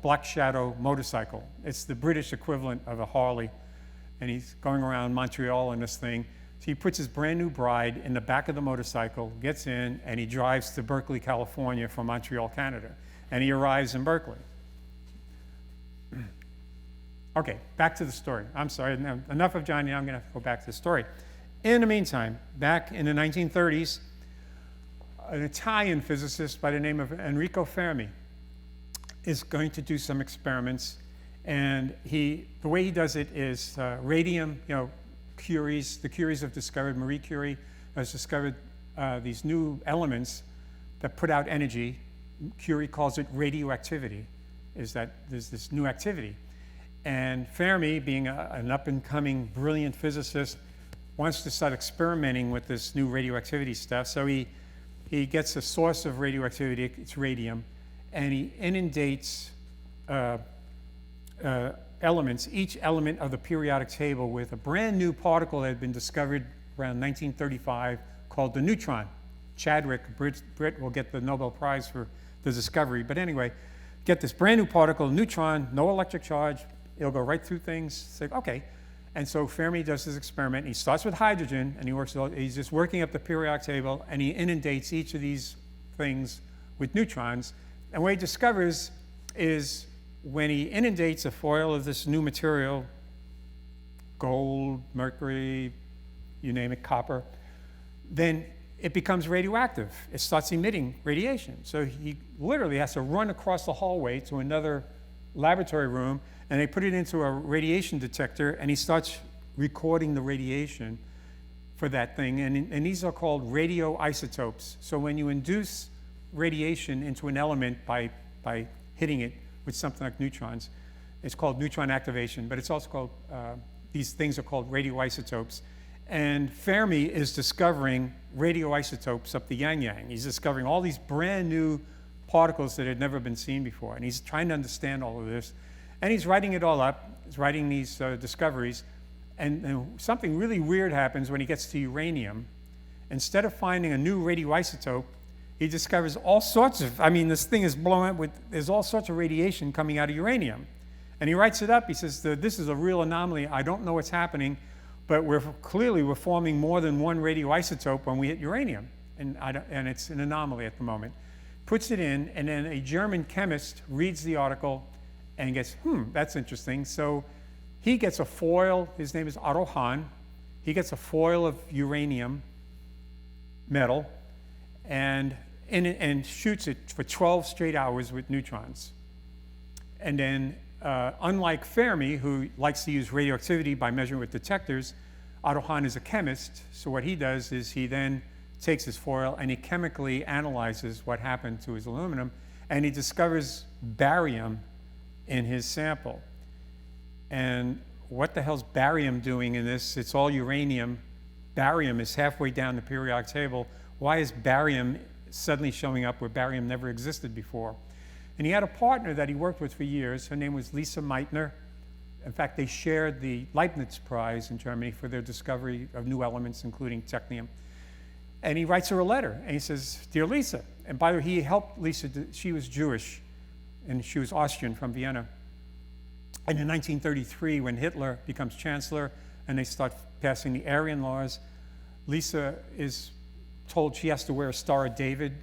Black Shadow motorcycle. It's the British equivalent of a Harley, and he's going around Montreal in this thing. So he puts his brand new bride in the back of the motorcycle, gets in, and he drives to Berkeley, California from Montreal, Canada. And he arrives in Berkeley. Okay, back to the story. I'm sorry, enough of Johnny, I'm gonna go back to the story. In the meantime, back in the 1930s, an Italian physicist by the name of Enrico Fermi is going to do some experiments, and the way he does it is radium, the Curies have discovered, Marie Curie has discovered these new elements that put out energy. Curie calls it radioactivity, is that there's this new activity. And Fermi, being an up-and-coming brilliant physicist, wants to start experimenting with this new radioactivity stuff. So he gets a source of radioactivity, it's radium, and he inundates elements, each element of the periodic table, with a brand new particle that had been discovered around 1935 called the neutron. Chadwick, Brit, will get the Nobel Prize for the discovery. But anyway, get this brand new particle, neutron, no electric charge, it'll go right through things. Say, okay. And so Fermi does this experiment. He starts with hydrogen, and he's just working up the periodic table, and he inundates each of these things with neutrons. And what he discovers is when he inundates a foil of this new material, gold, mercury, you name it, copper, then it becomes radioactive. It starts emitting radiation. So he literally has to run across the hallway to another laboratory room, and they put it into a radiation detector, and he starts recording the radiation for that thing. And these are called radioisotopes. So when you induce radiation into an element by hitting it with something like neutrons, it's called neutron activation, but it's also called, these things are called radioisotopes. And Fermi is discovering radioisotopes up the yang-yang. He's discovering all these brand new particles that had never been seen before. And he's trying to understand all of this. And he's writing it all up. He's writing these discoveries. And something really weird happens when he gets to uranium. Instead of finding a new radioisotope, he discovers all sorts of, this thing is blowing up with, there's all sorts of radiation coming out of uranium. And he writes it up. He says, this is a real anomaly. I don't know what's happening, but we're forming more than one radioisotope when we hit uranium. And it's an anomaly at the moment. Puts it in, and then a German chemist reads the article and gets, that's interesting. So he gets a foil, his name is Otto Hahn. He gets a foil of uranium metal and shoots it for 12 straight hours with neutrons. And then, unlike Fermi, who likes to use radioactivity by measuring with detectors, Otto Hahn is a chemist. So what he does is he then takes his foil and he chemically analyzes what happened to his aluminum, and he discovers barium in his sample. And what the hell's barium doing in this? It's all uranium. Barium is halfway down the periodic table. Why is barium suddenly showing up where barium never existed before? And he had a partner that he worked with for years. Her name was Lisa Meitner. In fact, they shared the Leibniz Prize in Germany for their discovery of new elements, including technium. And he writes her a letter, and he says, "Dear Lisa," and by the way, he helped Lisa, she was Jewish, and she was Austrian from Vienna. And in 1933, when Hitler becomes chancellor and they start passing the Aryan laws, Lisa is told she has to wear a Star of David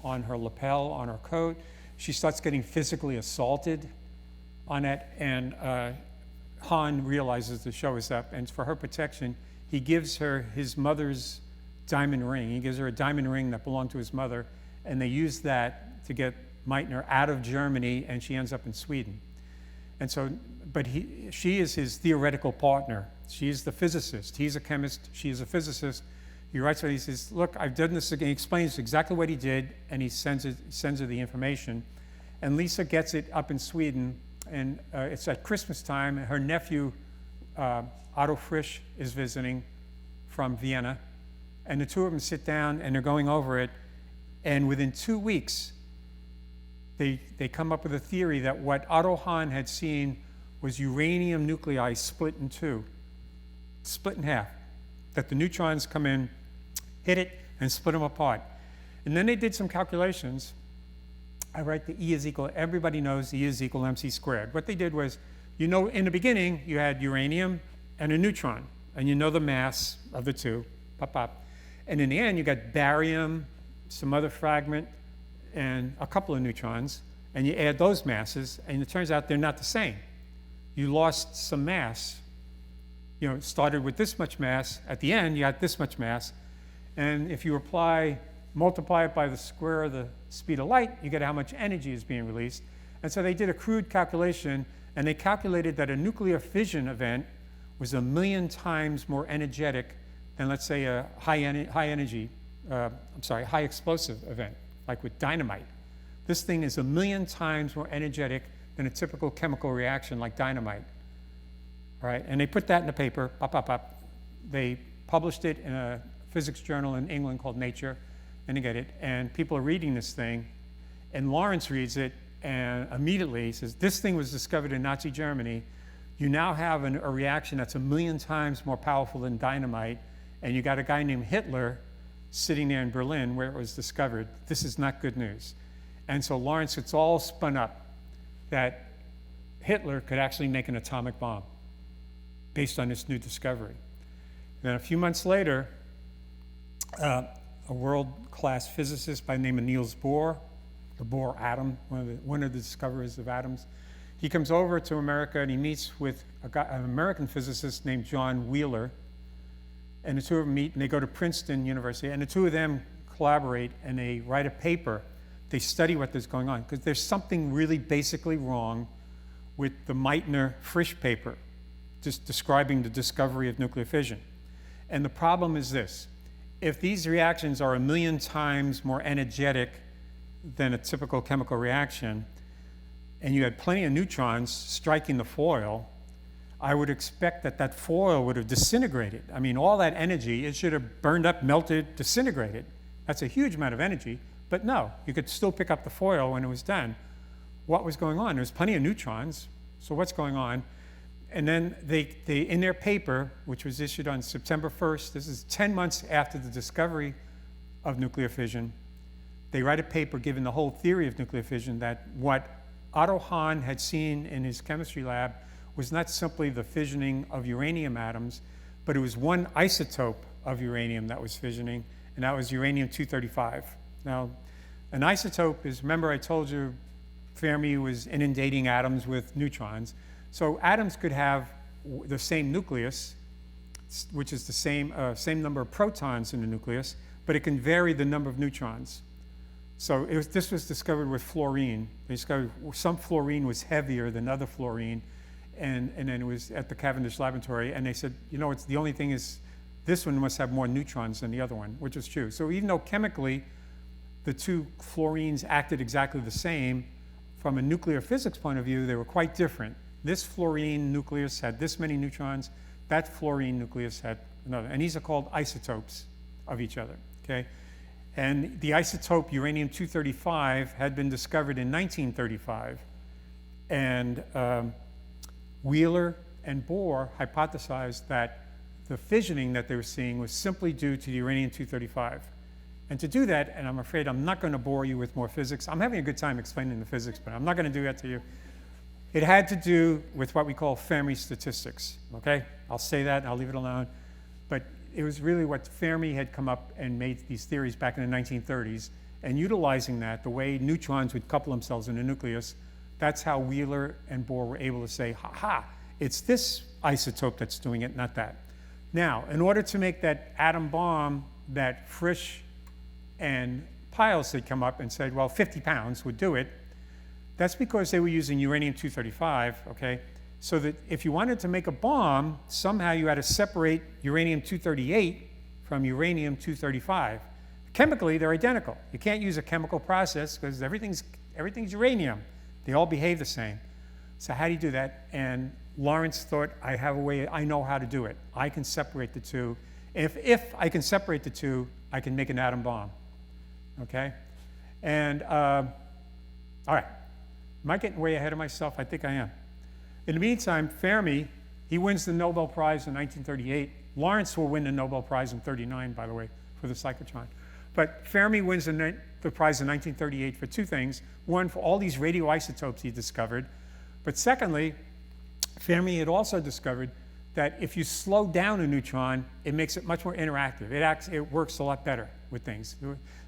on her lapel, on her coat. She starts getting physically assaulted on it, and Hahn realizes the show is up, and for her protection, he gives her his mother's diamond ring. He gives her a diamond ring that belonged to his mother, and they use that to get Meitner out of Germany, and she ends up in Sweden. And so, but she is his theoretical partner. She is the physicist. He's a chemist. She is a physicist. He writes her, he says, "Look, I've done this again." He explains exactly what he did, and he sends her the information. And Lisa gets it up in Sweden, and it's at Christmas time. Her nephew, Otto Frisch, is visiting from Vienna. And the two of them sit down, and they're going over it. And within 2 weeks, they come up with a theory that what Otto Hahn had seen was uranium nuclei split in two, split in half, that the neutrons come in, hit it, and split them apart. And then they did some calculations. I write the E is equal, everybody knows E is equal to MC squared. What they did was, you know, in the beginning, you had uranium and a neutron, and you know the mass of the two, pop, pop. And in the end, you got barium, some other fragment, and a couple of neutrons, and you add those masses, and it turns out they're not the same. You lost some mass. You know, it started with this much mass. At the end, you had this much mass. And if you multiply it by the square of the speed of light, you get how much energy is being released. And so they did a crude calculation, and they calculated that a nuclear fission event was 1,000,000 times more energetic than, let's say, a high explosive event, like with dynamite. This thing is 1,000,000 times more energetic than a typical chemical reaction like dynamite. All right, and they put that in a paper, pop, pop, pop. They published it in a physics journal in England called Nature, and you get it, and people are reading this thing, and Lawrence reads it, and immediately says, this thing was discovered in Nazi Germany. You now have a reaction that's 1,000,000 times more powerful than dynamite, and you got a guy named Hitler sitting there in Berlin where it was discovered. This is not good news. And so Lawrence, it's all spun up that Hitler could actually make an atomic bomb based on this new discovery. Then a few months later, a world-class physicist by the name of Niels Bohr, the Bohr atom, one of the discoverers of atoms, he comes over to America and he meets with an American physicist named John Wheeler, and the two of them meet and they go to Princeton University, and the two of them collaborate and they write a paper. They study what is going on, because there's something really basically wrong with the Meitner-Frisch paper, just describing the discovery of nuclear fission. And the problem is this: if these reactions are 1,000,000 times more energetic than a typical chemical reaction, and you had plenty of neutrons striking the foil, I would expect that that foil would have disintegrated. I mean, all that energy, it should have burned up, melted, disintegrated. That's a huge amount of energy, but no, you could still pick up the foil when it was done. What was going on? There was plenty of neutrons, so what's going on? And then they in their paper, which was issued on September 1st, this is 10 months after the discovery of nuclear fission, they write a paper giving the whole theory of nuclear fission, that what Otto Hahn had seen in his chemistry lab was not simply the fissioning of uranium atoms, but it was one isotope of uranium that was fissioning, and that was uranium-235. Now, an isotope is, remember I told you Fermi was inundating atoms with neutrons. So atoms could have the same nucleus, which is the same number of protons in the nucleus, but it can vary the number of neutrons. So this was discovered with fluorine. They discovered some fluorine was heavier than other fluorine, and then it was at the Cavendish laboratory, and they said, you know, it's the only thing is this one must have more neutrons than the other one, which is true. So even though chemically the two fluorines acted exactly the same, from a nuclear physics point of view, they were quite different. This fluorine nucleus had this many neutrons, that fluorine nucleus had another, and these are called isotopes of each other, okay? And the isotope uranium-235 had been discovered in 1935, and Wheeler and Bohr hypothesized that the fissioning that they were seeing was simply due to the uranium-235. And to do that, and I'm afraid I'm not going to bore you with more physics. I'm having a good time explaining the physics, but I'm not going to do that to you. It had to do with what we call Fermi statistics, okay? I'll say that and I'll leave it alone. But it was really what Fermi had come up and made these theories back in the 1930s, and utilizing that, the way neutrons would couple themselves in a nucleus, that's how Wheeler and Bohr were able to say, ha, it's this isotope that's doing it, not that. Now, in order to make that atom bomb that Frisch and Piles had come up and said, well, 50 pounds would do it, that's because they were using uranium-235, okay? So that if you wanted to make a bomb, somehow you had to separate uranium-238 from uranium-235. Chemically, they're identical. You can't use a chemical process because everything's uranium. They all behave the same. So how do you do that? And Lawrence thought, I have a way, I know how to do it. I can separate the two. If I can separate the two, I can make an atom bomb, okay? And All right. Am I getting way ahead of myself? I think I am. In the meantime, Fermi, he wins the Nobel Prize in 1938. Lawrence will win the Nobel Prize in 39, by the way, for the cyclotron. But Fermi wins the prize in 1938 for two things. One, for all these radioisotopes he discovered. But secondly, Fermi had also discovered that if you slow down a neutron, it makes it much more interactive. It works a lot better with things.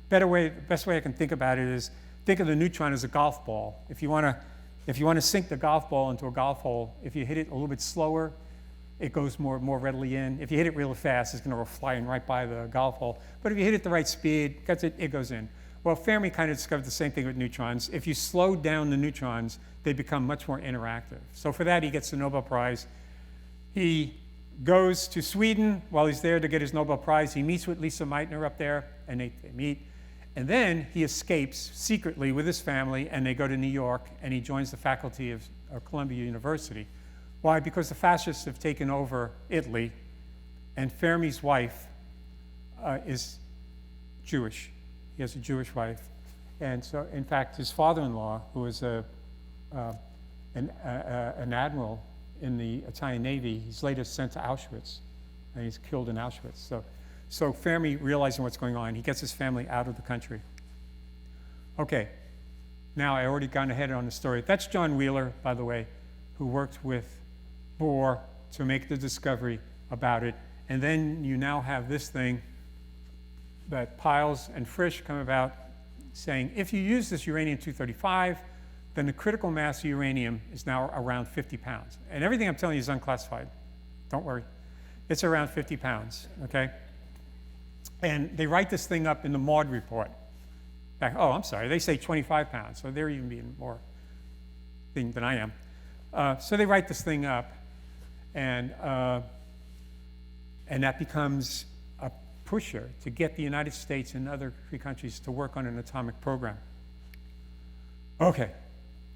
The best way I can think about it is think of the neutron as a golf ball. If you want to sink the golf ball into a golf hole, if you hit it a little bit slower, it goes more readily in. If you hit it real fast, it's going to go flying right by the golf hole. But if you hit it the right speed, it goes in. Well, Fermi kind of discovered the same thing with neutrons. If you slow down the neutrons, they become much more interactive. So for that, he gets the Nobel Prize. He goes to Sweden while he's there to get his Nobel Prize. He meets with Lisa Meitner up there, and they meet. And then he escapes secretly with his family, and they go to New York, and he joins the faculty of Columbia University. Why? Because the fascists have taken over Italy, and Fermi's wife is Jewish. He has a Jewish wife. And so, in fact, his father-in-law, who was an admiral in the Italian Navy, he's later sent to Auschwitz, and he's killed in Auschwitz. So Fermi, realizing what's going on, he gets his family out of the country. Okay, now I already gone ahead on the story. That's John Wheeler, by the way, who worked with Bohr to make the discovery about it. And then you now have this thing that Piles and Frisch come about saying, if you use this uranium-235, then the critical mass of uranium is now around 50 pounds. And everything I'm telling you is unclassified. Don't worry. It's around 50 pounds, okay? And they write this thing up in the Maud report. Oh, I'm sorry, they say 25 pounds, so they're even being more thing than I am. So they write this thing up, and that becomes a pusher to get the United States and other free countries to work on an atomic program. Okay,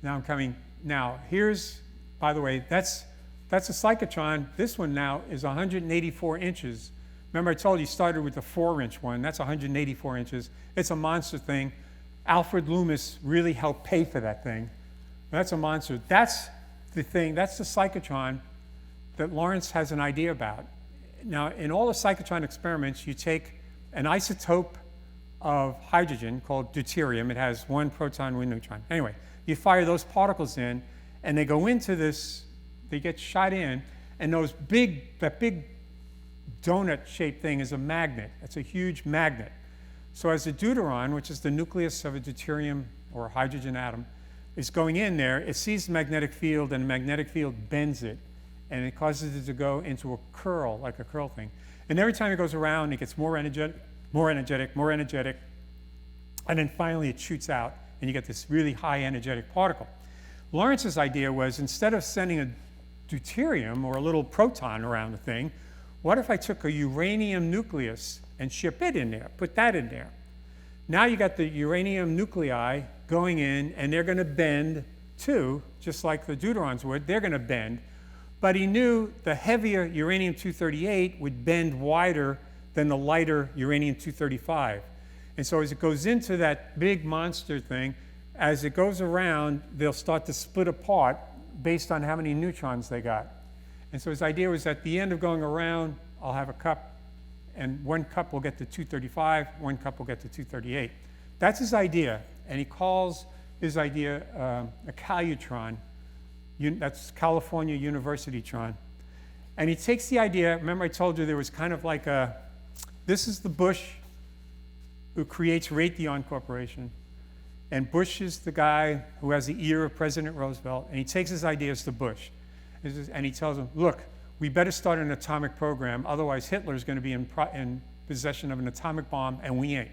now I'm coming. Now, here's, by the way, that's a cyclotron. This one now is 184 inches. Remember I told you started with the 4-inch one. That's 184 inches. It's a monster thing. Alfred Loomis really helped pay for that thing. That's a monster. That's the thing, that's the cyclotron that Lawrence has an idea about. Now, in all the cyclotron experiments, you take an isotope of hydrogen called deuterium. It has 1 proton, 1 neutron. Anyway, you fire those particles in, and they go into this, they get shot in, and that big donut-shaped thing is a magnet. It's a huge magnet. So as a deuteron, which is the nucleus of a deuterium or a hydrogen atom, is going in there, it sees the magnetic field, and the magnetic field bends it, and it causes it to go into a curl, like a curl thing. And every time it goes around, it gets more energetic, and then finally it shoots out, and you get this really high energetic particle. Lawrence's idea was, instead of sending a deuterium or a little proton around the thing, what if I took a uranium nucleus and ship it in there, put that in there? Now you got the uranium nuclei going in, and they're going to bend too, just like the deuterons would. They're going to bend. But he knew the heavier uranium-238 would bend wider than the lighter uranium-235. And so as it goes into that big monster thing, as it goes around, they'll start to split apart based on how many neutrons they got. And so his idea was, at the end of going around, I'll have a cup, and 1 cup will get to 235, 1 cup will get to 238. That's his idea, and he calls his idea a Calutron. That's California University-tron. And he takes the idea, remember I told you there was kind of like this is the Bush who creates Raytheon Corporation. And Bush is the guy who has the ear of President Roosevelt, and he takes his ideas to Bush. And he tells him, look, we better start an atomic program, otherwise Hitler's going to be in possession of an atomic bomb, and we ain't.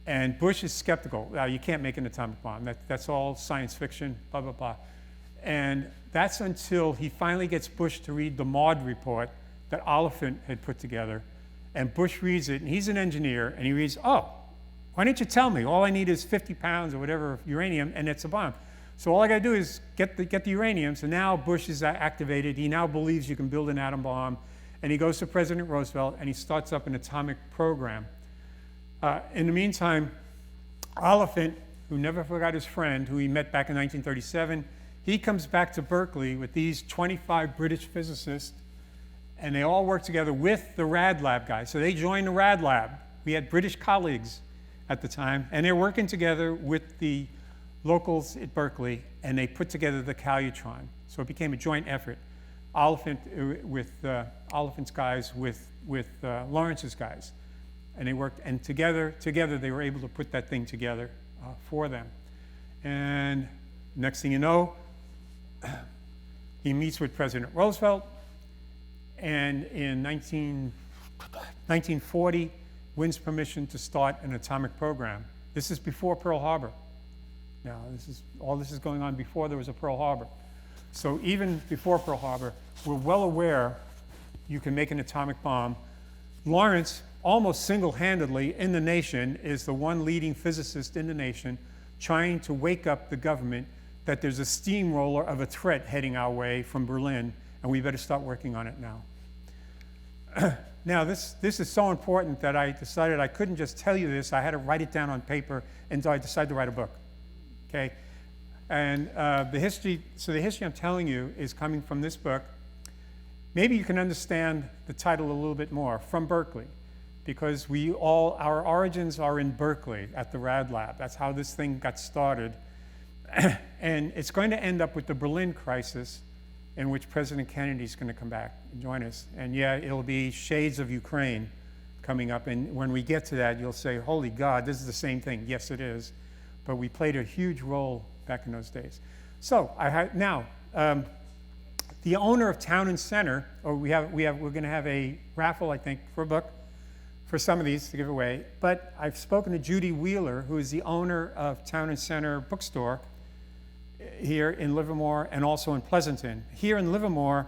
And Bush is skeptical. You can't make an atomic bomb. That's all science fiction, blah, blah, blah. And that's until he finally gets Bush to read the Maud report that Oliphant had put together. And Bush reads it, and he's an engineer, and he reads, oh, why didn't you tell me? All I need is 50 pounds or whatever of uranium, and it's a bomb. So all I got to do is get the uranium. So now Bush is activated. He now believes you can build an atom bomb. And he goes to President Roosevelt, and he starts up an atomic program. In the meantime, Oliphant who never forgot his friend, who he met back in 1937. He comes back to Berkeley with these 25 British physicists, and they all work together with the Rad Lab guys. So they joined the Rad Lab. We had British colleagues at the time, and they're working together with the locals at Berkeley, and they put together the Cyclotron. So it became a joint effort. Oliphant with Oliphant's guys with Lawrence's guys, and they worked. And together they were able to put that thing together for them. And next thing you know, he meets with President Roosevelt, and in 1940 wins permission to start an atomic program. This is before Pearl Harbor. Now, all this is going on before there was a Pearl Harbor. So even before Pearl Harbor, we're well aware you can make an atomic bomb. Lawrence, almost single-handedly in the nation, is the one leading physicist in the nation trying to wake up the government that there's a steamroller of a threat heading our way from Berlin, and we better start working on it now. Now, this is so important that I decided I couldn't just tell you this. I had to write it down on paper, and so I decided to write a book. Okay? And the history I'm telling you is coming from this book. Maybe you can understand the title a little bit more, From Berkeley, because our origins are in Berkeley at the Rad Lab. That's how this thing got started. And it's going to end up with the Berlin crisis, in which President Kennedy is going to come back and join us. And yeah, it'll be shades of Ukraine coming up. And when we get to that, you'll say, holy God, this is the same thing. Yes, it is. But we played a huge role back in those days. So the owner of Town and Center, or we're going to have a raffle, I think, for a book for some of these to give away. But I've spoken to Judy Wheeler, who is the owner of Town and Center bookstore here in Livermore and also in Pleasanton. Here in Livermore,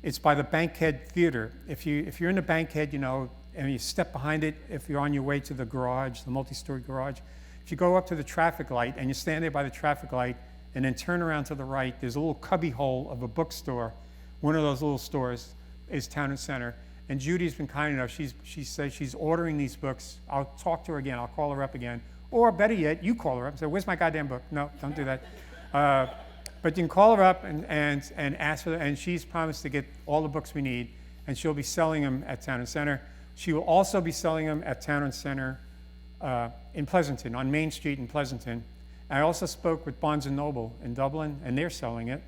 it's by the Bankhead Theater. If you're in the Bankhead, and you step behind it, if you're on your way to the garage, the multi-story garage, if you go up to the traffic light and you stand there by the traffic light and then turn around to the right, there's a little cubby hole of a bookstore. One of those little stores is Town and Center. And Judy's been kind enough. She says she's ordering these books. I'll talk to her again. I'll call her up again. Or better yet, you call her up and say, where's my goddamn book? No, don't do that. But you can call her up and ask her, and she's promised to get all the books we need, and she'll be selling them at Town and Center. She will also be selling them at Town and Center in Pleasanton, on Main Street in Pleasanton. I also spoke with Barnes & Noble in Dublin, and they're selling it.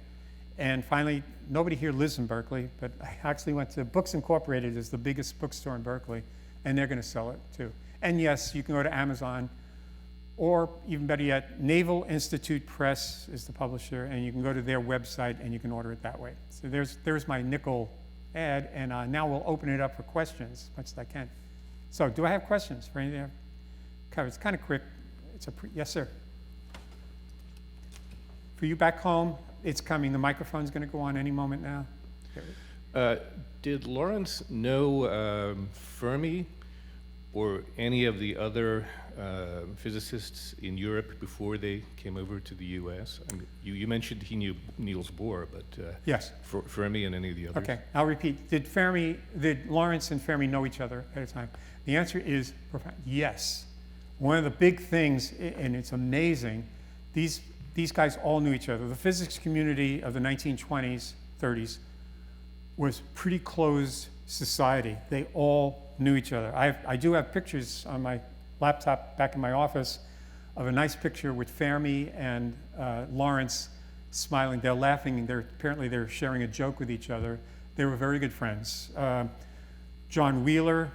And finally, nobody here lives in Berkeley, but I actually went to Books Incorporated, is the biggest bookstore in Berkeley, and they're going to sell it too. And yes, you can go to Amazon, or even better yet, Naval Institute Press is the publisher, and you can go to their website and you can order it that way. So there's my nickel ad, and now we'll open it up for questions, as much as I can. So do I have questions for anything I've covered? It's kind of quick. Yes, sir. For you back home, it's coming. The microphone's going to go on any moment now. Did Lawrence know Fermi or any of the other physicists in Europe before they came over to the U.S.? I mean, you mentioned he knew Niels Bohr, but yes, Fermi and any of the others? Okay, I'll repeat. Did Lawrence and Fermi know each other at a time? The answer is yes. One of the big things, and it's amazing, these guys all knew each other. The physics community of the 1920s, 30s was pretty closed society. They all knew each other. I do have pictures on my laptop back in my office of a nice picture with Fermi and Lawrence smiling. They're laughing. Apparently they're sharing a joke with each other. They were very good friends. John Wheeler,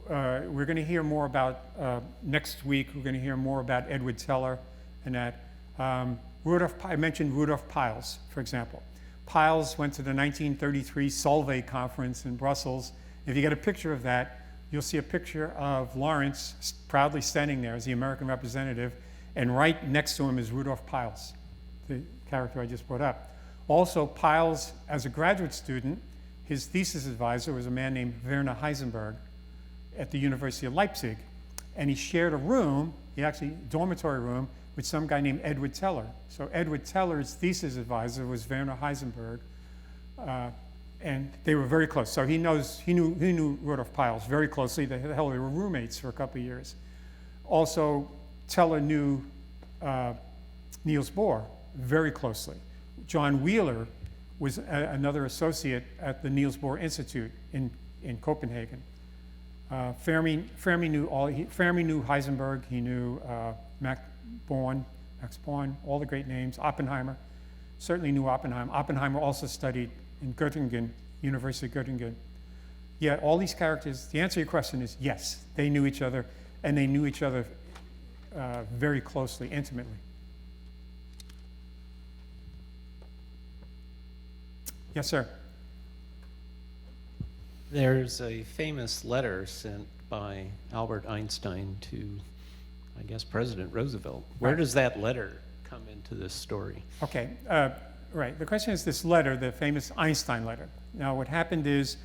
we're going to hear more about next week. We're going to hear more about Edward Teller and that. I mentioned Rudolf Piles, for example. Piles went to the 1933 Solvay conference in Brussels. If you get a picture of that, you'll see a picture of Lawrence proudly standing there as the American representative, and right next to him is Rudolf Piles, the character I just brought up. Also, Piles, as a graduate student, his thesis advisor was a man named Werner Heisenberg at the University of Leipzig, and he shared a room, dormitory room, with some guy named Edward Teller. So Edward Teller's thesis advisor was Werner Heisenberg, and they were very close. So he knew Rudolf Piles very closely. They were roommates for a couple of years. Also, Teller knew Niels Bohr very closely. John Wheeler was another associate at the Niels Bohr Institute in Copenhagen. Fermi knew Heisenberg. He knew Max Born, all the great names. Oppenheimer, certainly knew Oppenheimer. Oppenheimer also studied in Göttingen, University of Göttingen. Yeah, all these characters, the answer to your question is yes, they knew each other, and they knew each other very closely, intimately. Yes, sir. There's a famous letter sent by Albert Einstein to, I guess, President Roosevelt. Where Right. does that letter come into this story? Okay, right. The question is this letter, the famous Einstein letter. Now, what happened is,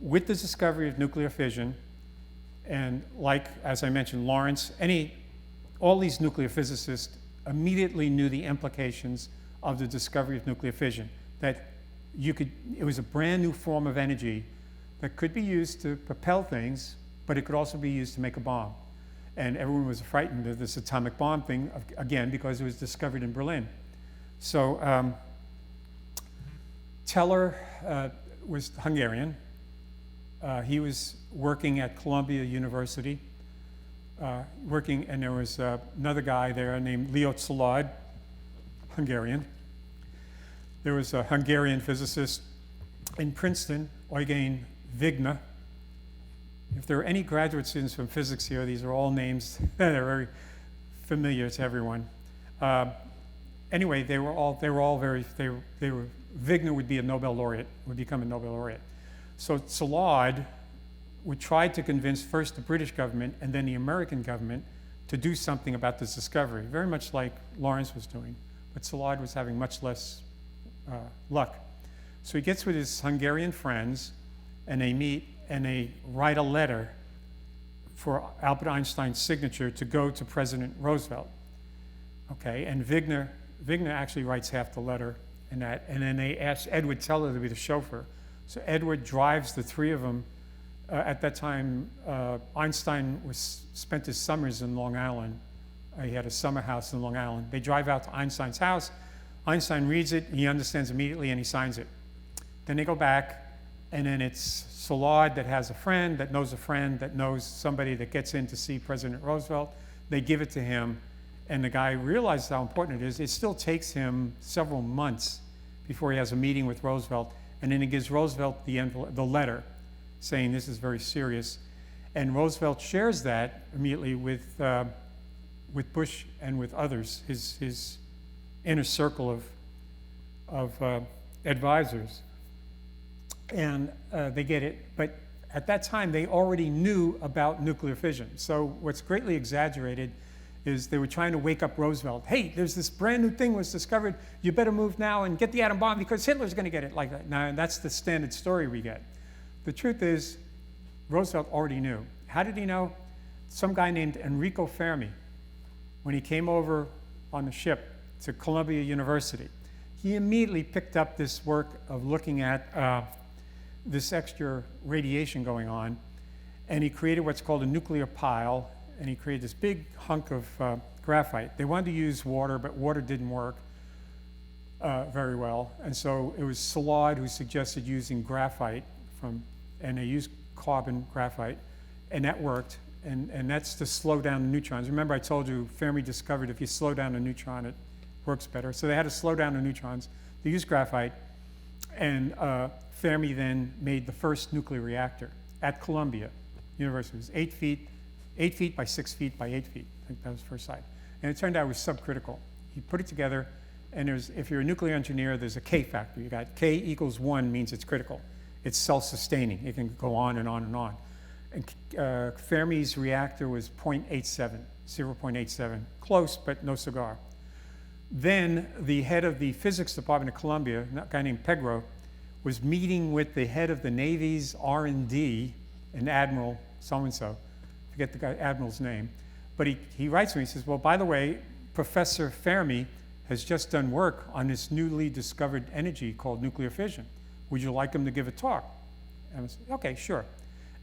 with the discovery of nuclear fission, and like, as I mentioned, Lawrence, all these nuclear physicists immediately knew the implications of the discovery of nuclear fission, that it was a brand new form of energy that could be used to propel things, but it could also be used to make a bomb. And everyone was frightened of this atomic bomb thing, again, because it was discovered in Berlin. So Teller was Hungarian. He was working at Columbia University, and there was another guy there named Leo Szilard, Hungarian. There was a Hungarian physicist in Princeton, Eugen Wigner. If there are any graduate students from physics here, these are all names that are very familiar to everyone. Anyway, Wigner would be a Nobel laureate, would become a Nobel laureate. So Szilard would try to convince first the British government and then the American government to do something about this discovery, very much like Lawrence was doing, but Szilard was having much less luck. So he gets with his Hungarian friends, and they meet, and they write a letter for Albert Einstein's signature to go to President Roosevelt. Okay, and Wigner actually writes half the letter, and then they ask Edward Teller to be the chauffeur. So Edward drives the three of them. At that time, Einstein spent his summers in Long Island. He had a summer house in Long Island. They drive out to Einstein's house. Einstein reads it, he understands immediately, and he signs it. Then they go back, and then it's Szilard that has a friend that knows somebody that gets in to see President Roosevelt. They give it to him, and the guy realizes how important it is. It still takes him several months before he has a meeting with Roosevelt, and then he gives Roosevelt the letter saying this is very serious. And Roosevelt shares that immediately with Bush and with others, his inner circle of advisors. And they get it, but at that time they already knew about nuclear fission. So what's greatly exaggerated is they were trying to wake up Roosevelt. Hey, there's this brand new thing was discovered. You better move now and get the atom bomb because Hitler's going to get it, like that. Now, that's the standard story we get. The truth is, Roosevelt already knew. How did he know? Some guy named Enrico Fermi, when he came over on the ship to Columbia University, he immediately picked up this work of looking at this extra radiation going on, and he created what's called a nuclear pile, and he created this big hunk of graphite. They wanted to use water, but water didn't work very well, and so it was Szilard who suggested using graphite and they used carbon graphite, and that worked, and that's to slow down the neutrons. Remember I told you Fermi discovered if you slow down a neutron, it works better. So they had to slow down the neutrons. They used graphite, and Fermi then made the first nuclear reactor at Columbia University. It was 8 feet by 6 feet by 8 feet. I think that was the first side. And it turned out it was subcritical. He put it together, and if you're a nuclear engineer, there's a K factor. You got K equals 1 means it's critical. It's self-sustaining. It can go on and on and on. And Fermi's reactor was 0.87, close, but no cigar. Then the head of the physics department at Columbia, a guy named Pegro, was meeting with the head of the Navy's R&D, an Admiral so-and-so, forget the admiral's name, but he writes to me, he says, well, by the way, Professor Fermi has just done work on this newly discovered energy called nuclear fission. Would you like him to give a talk? And I said, okay, sure.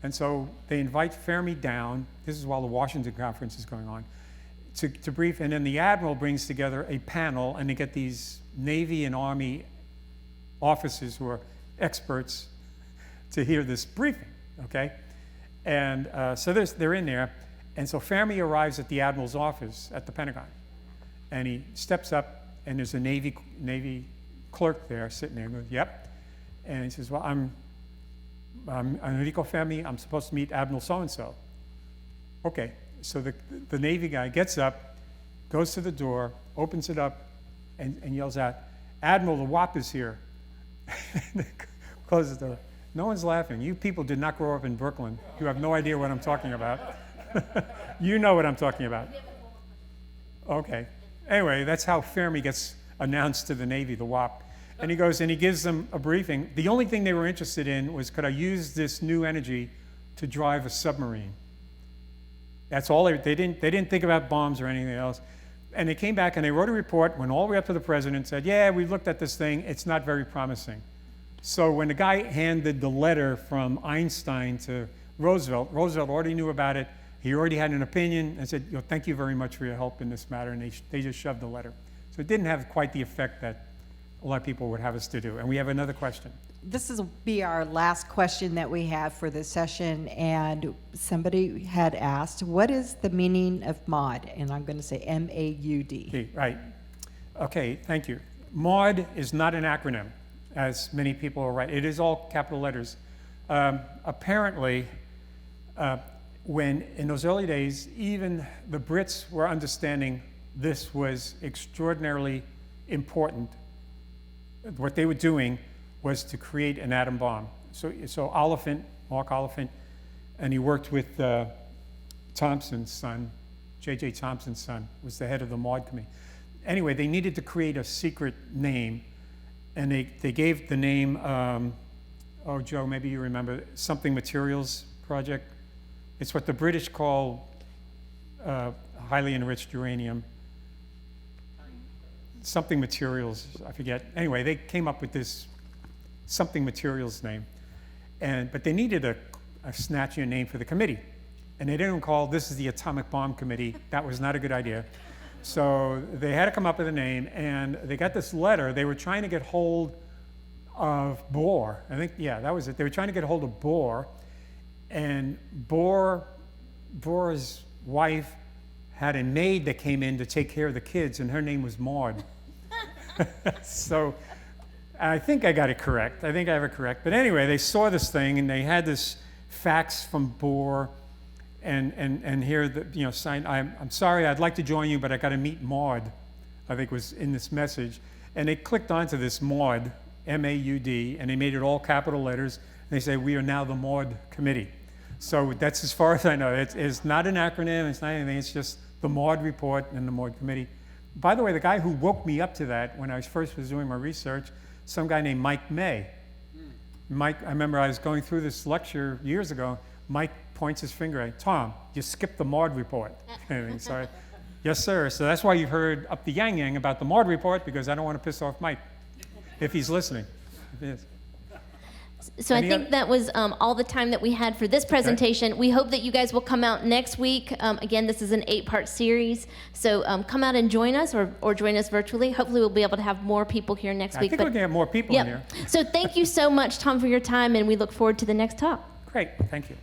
And so they invite Fermi down. This is while the Washington conference is going on. to brief, and then the admiral brings together a panel, and they get these Navy and Army officers who are experts to hear this briefing, okay? And so they're in there, and so Fermi arrives at the admiral's office at the Pentagon, and he steps up, and there's a Navy clerk there sitting there, and goes, yep, and he says, well, I'm Enrico Fermi, I'm supposed to meet Admiral so-and-so. Okay, so the Navy guy gets up, goes to the door, opens it up, and yells out, Admiral, the WAP is here. Closes the door. No one's laughing. You people did not grow up in Brooklyn. You have no idea what I'm talking about. You know what I'm talking about. Okay. Anyway, that's how Fermi gets announced to the Navy, the WAP. And he goes and he gives them a briefing. The only thing they were interested in was, could I use this new energy to drive a submarine? That's all they didn't think about bombs or anything else. And they came back and they wrote a report, went all the way up to the president, and said, yeah, we looked at this thing, it's not very promising. So when the guy handed the letter from Einstein to Roosevelt already knew about it, he already had an opinion, and said, thank you very much for your help in this matter, and they just shoved the letter. So it didn't have quite the effect that a lot of people would have us to do. And we have another question. This will be our last question that we have for this session, and somebody had asked, what is the meaning of MAUD? And I'm going to say M-A-U-D. Okay, right. Okay, thank you. MAUD is not an acronym, as many people are right. It is all capital letters. Apparently, when in those early days, even the Brits were understanding this was extraordinarily important. What they were doing was to create an atom bomb. So Oliphant, Mark Oliphant, and he worked with Thompson's son, J.J. Thompson's son, was the head of the MAUD committee. Anyway, they needed to create a secret name, and they gave the name, oh, Joe, maybe you remember, Something Materials Project. It's what the British call highly enriched uranium. Something Materials, I forget. Anyway, they came up with this Something Materials name, but they needed a snatchier name for the committee, and they didn't call this is the Atomic Bomb Committee. That was not a good idea. So they had to come up with a name, and they got this letter. They were trying to get hold of Bohr. I think, yeah, that was it. They were trying to get hold of Bohr, and Bohr's wife had a maid that came in to take care of the kids, and her name was Maud. So I think I got it correct. I think I have it correct. But anyway, they saw this thing, and they had this fax from Bohr, and here, signed, I'm sorry, I'd like to join you, but I got to meet Maud, I think was in this message. And they clicked onto this Maud, M-A-U-D, and they made it all capital letters. And they say, we are now the Maud Committee. So that's as far as I know. It's not an acronym, it's not anything, it's just the Maud Report and the Maud Committee. By the way, the guy who woke me up to that when I first was doing my research, some guy named Mike May. Mike, I remember I was going through this lecture years ago. Mike points his finger at Tom, you skipped the Maud Report. Sorry. Yes, sir. So that's why you've heard up the yang about the Maud Report, because I don't want to piss off Mike, if he's listening. If he is. So I think that was all the time that we had for this presentation. We hope that you guys will come out next week. Again, this is an 8-part series. So come out and join us or join us virtually. Hopefully we'll be able to have more people here next week. I think we can have more people in here. So thank you so much, Tom, for your time, and we look forward to the next talk. Great. Thank you.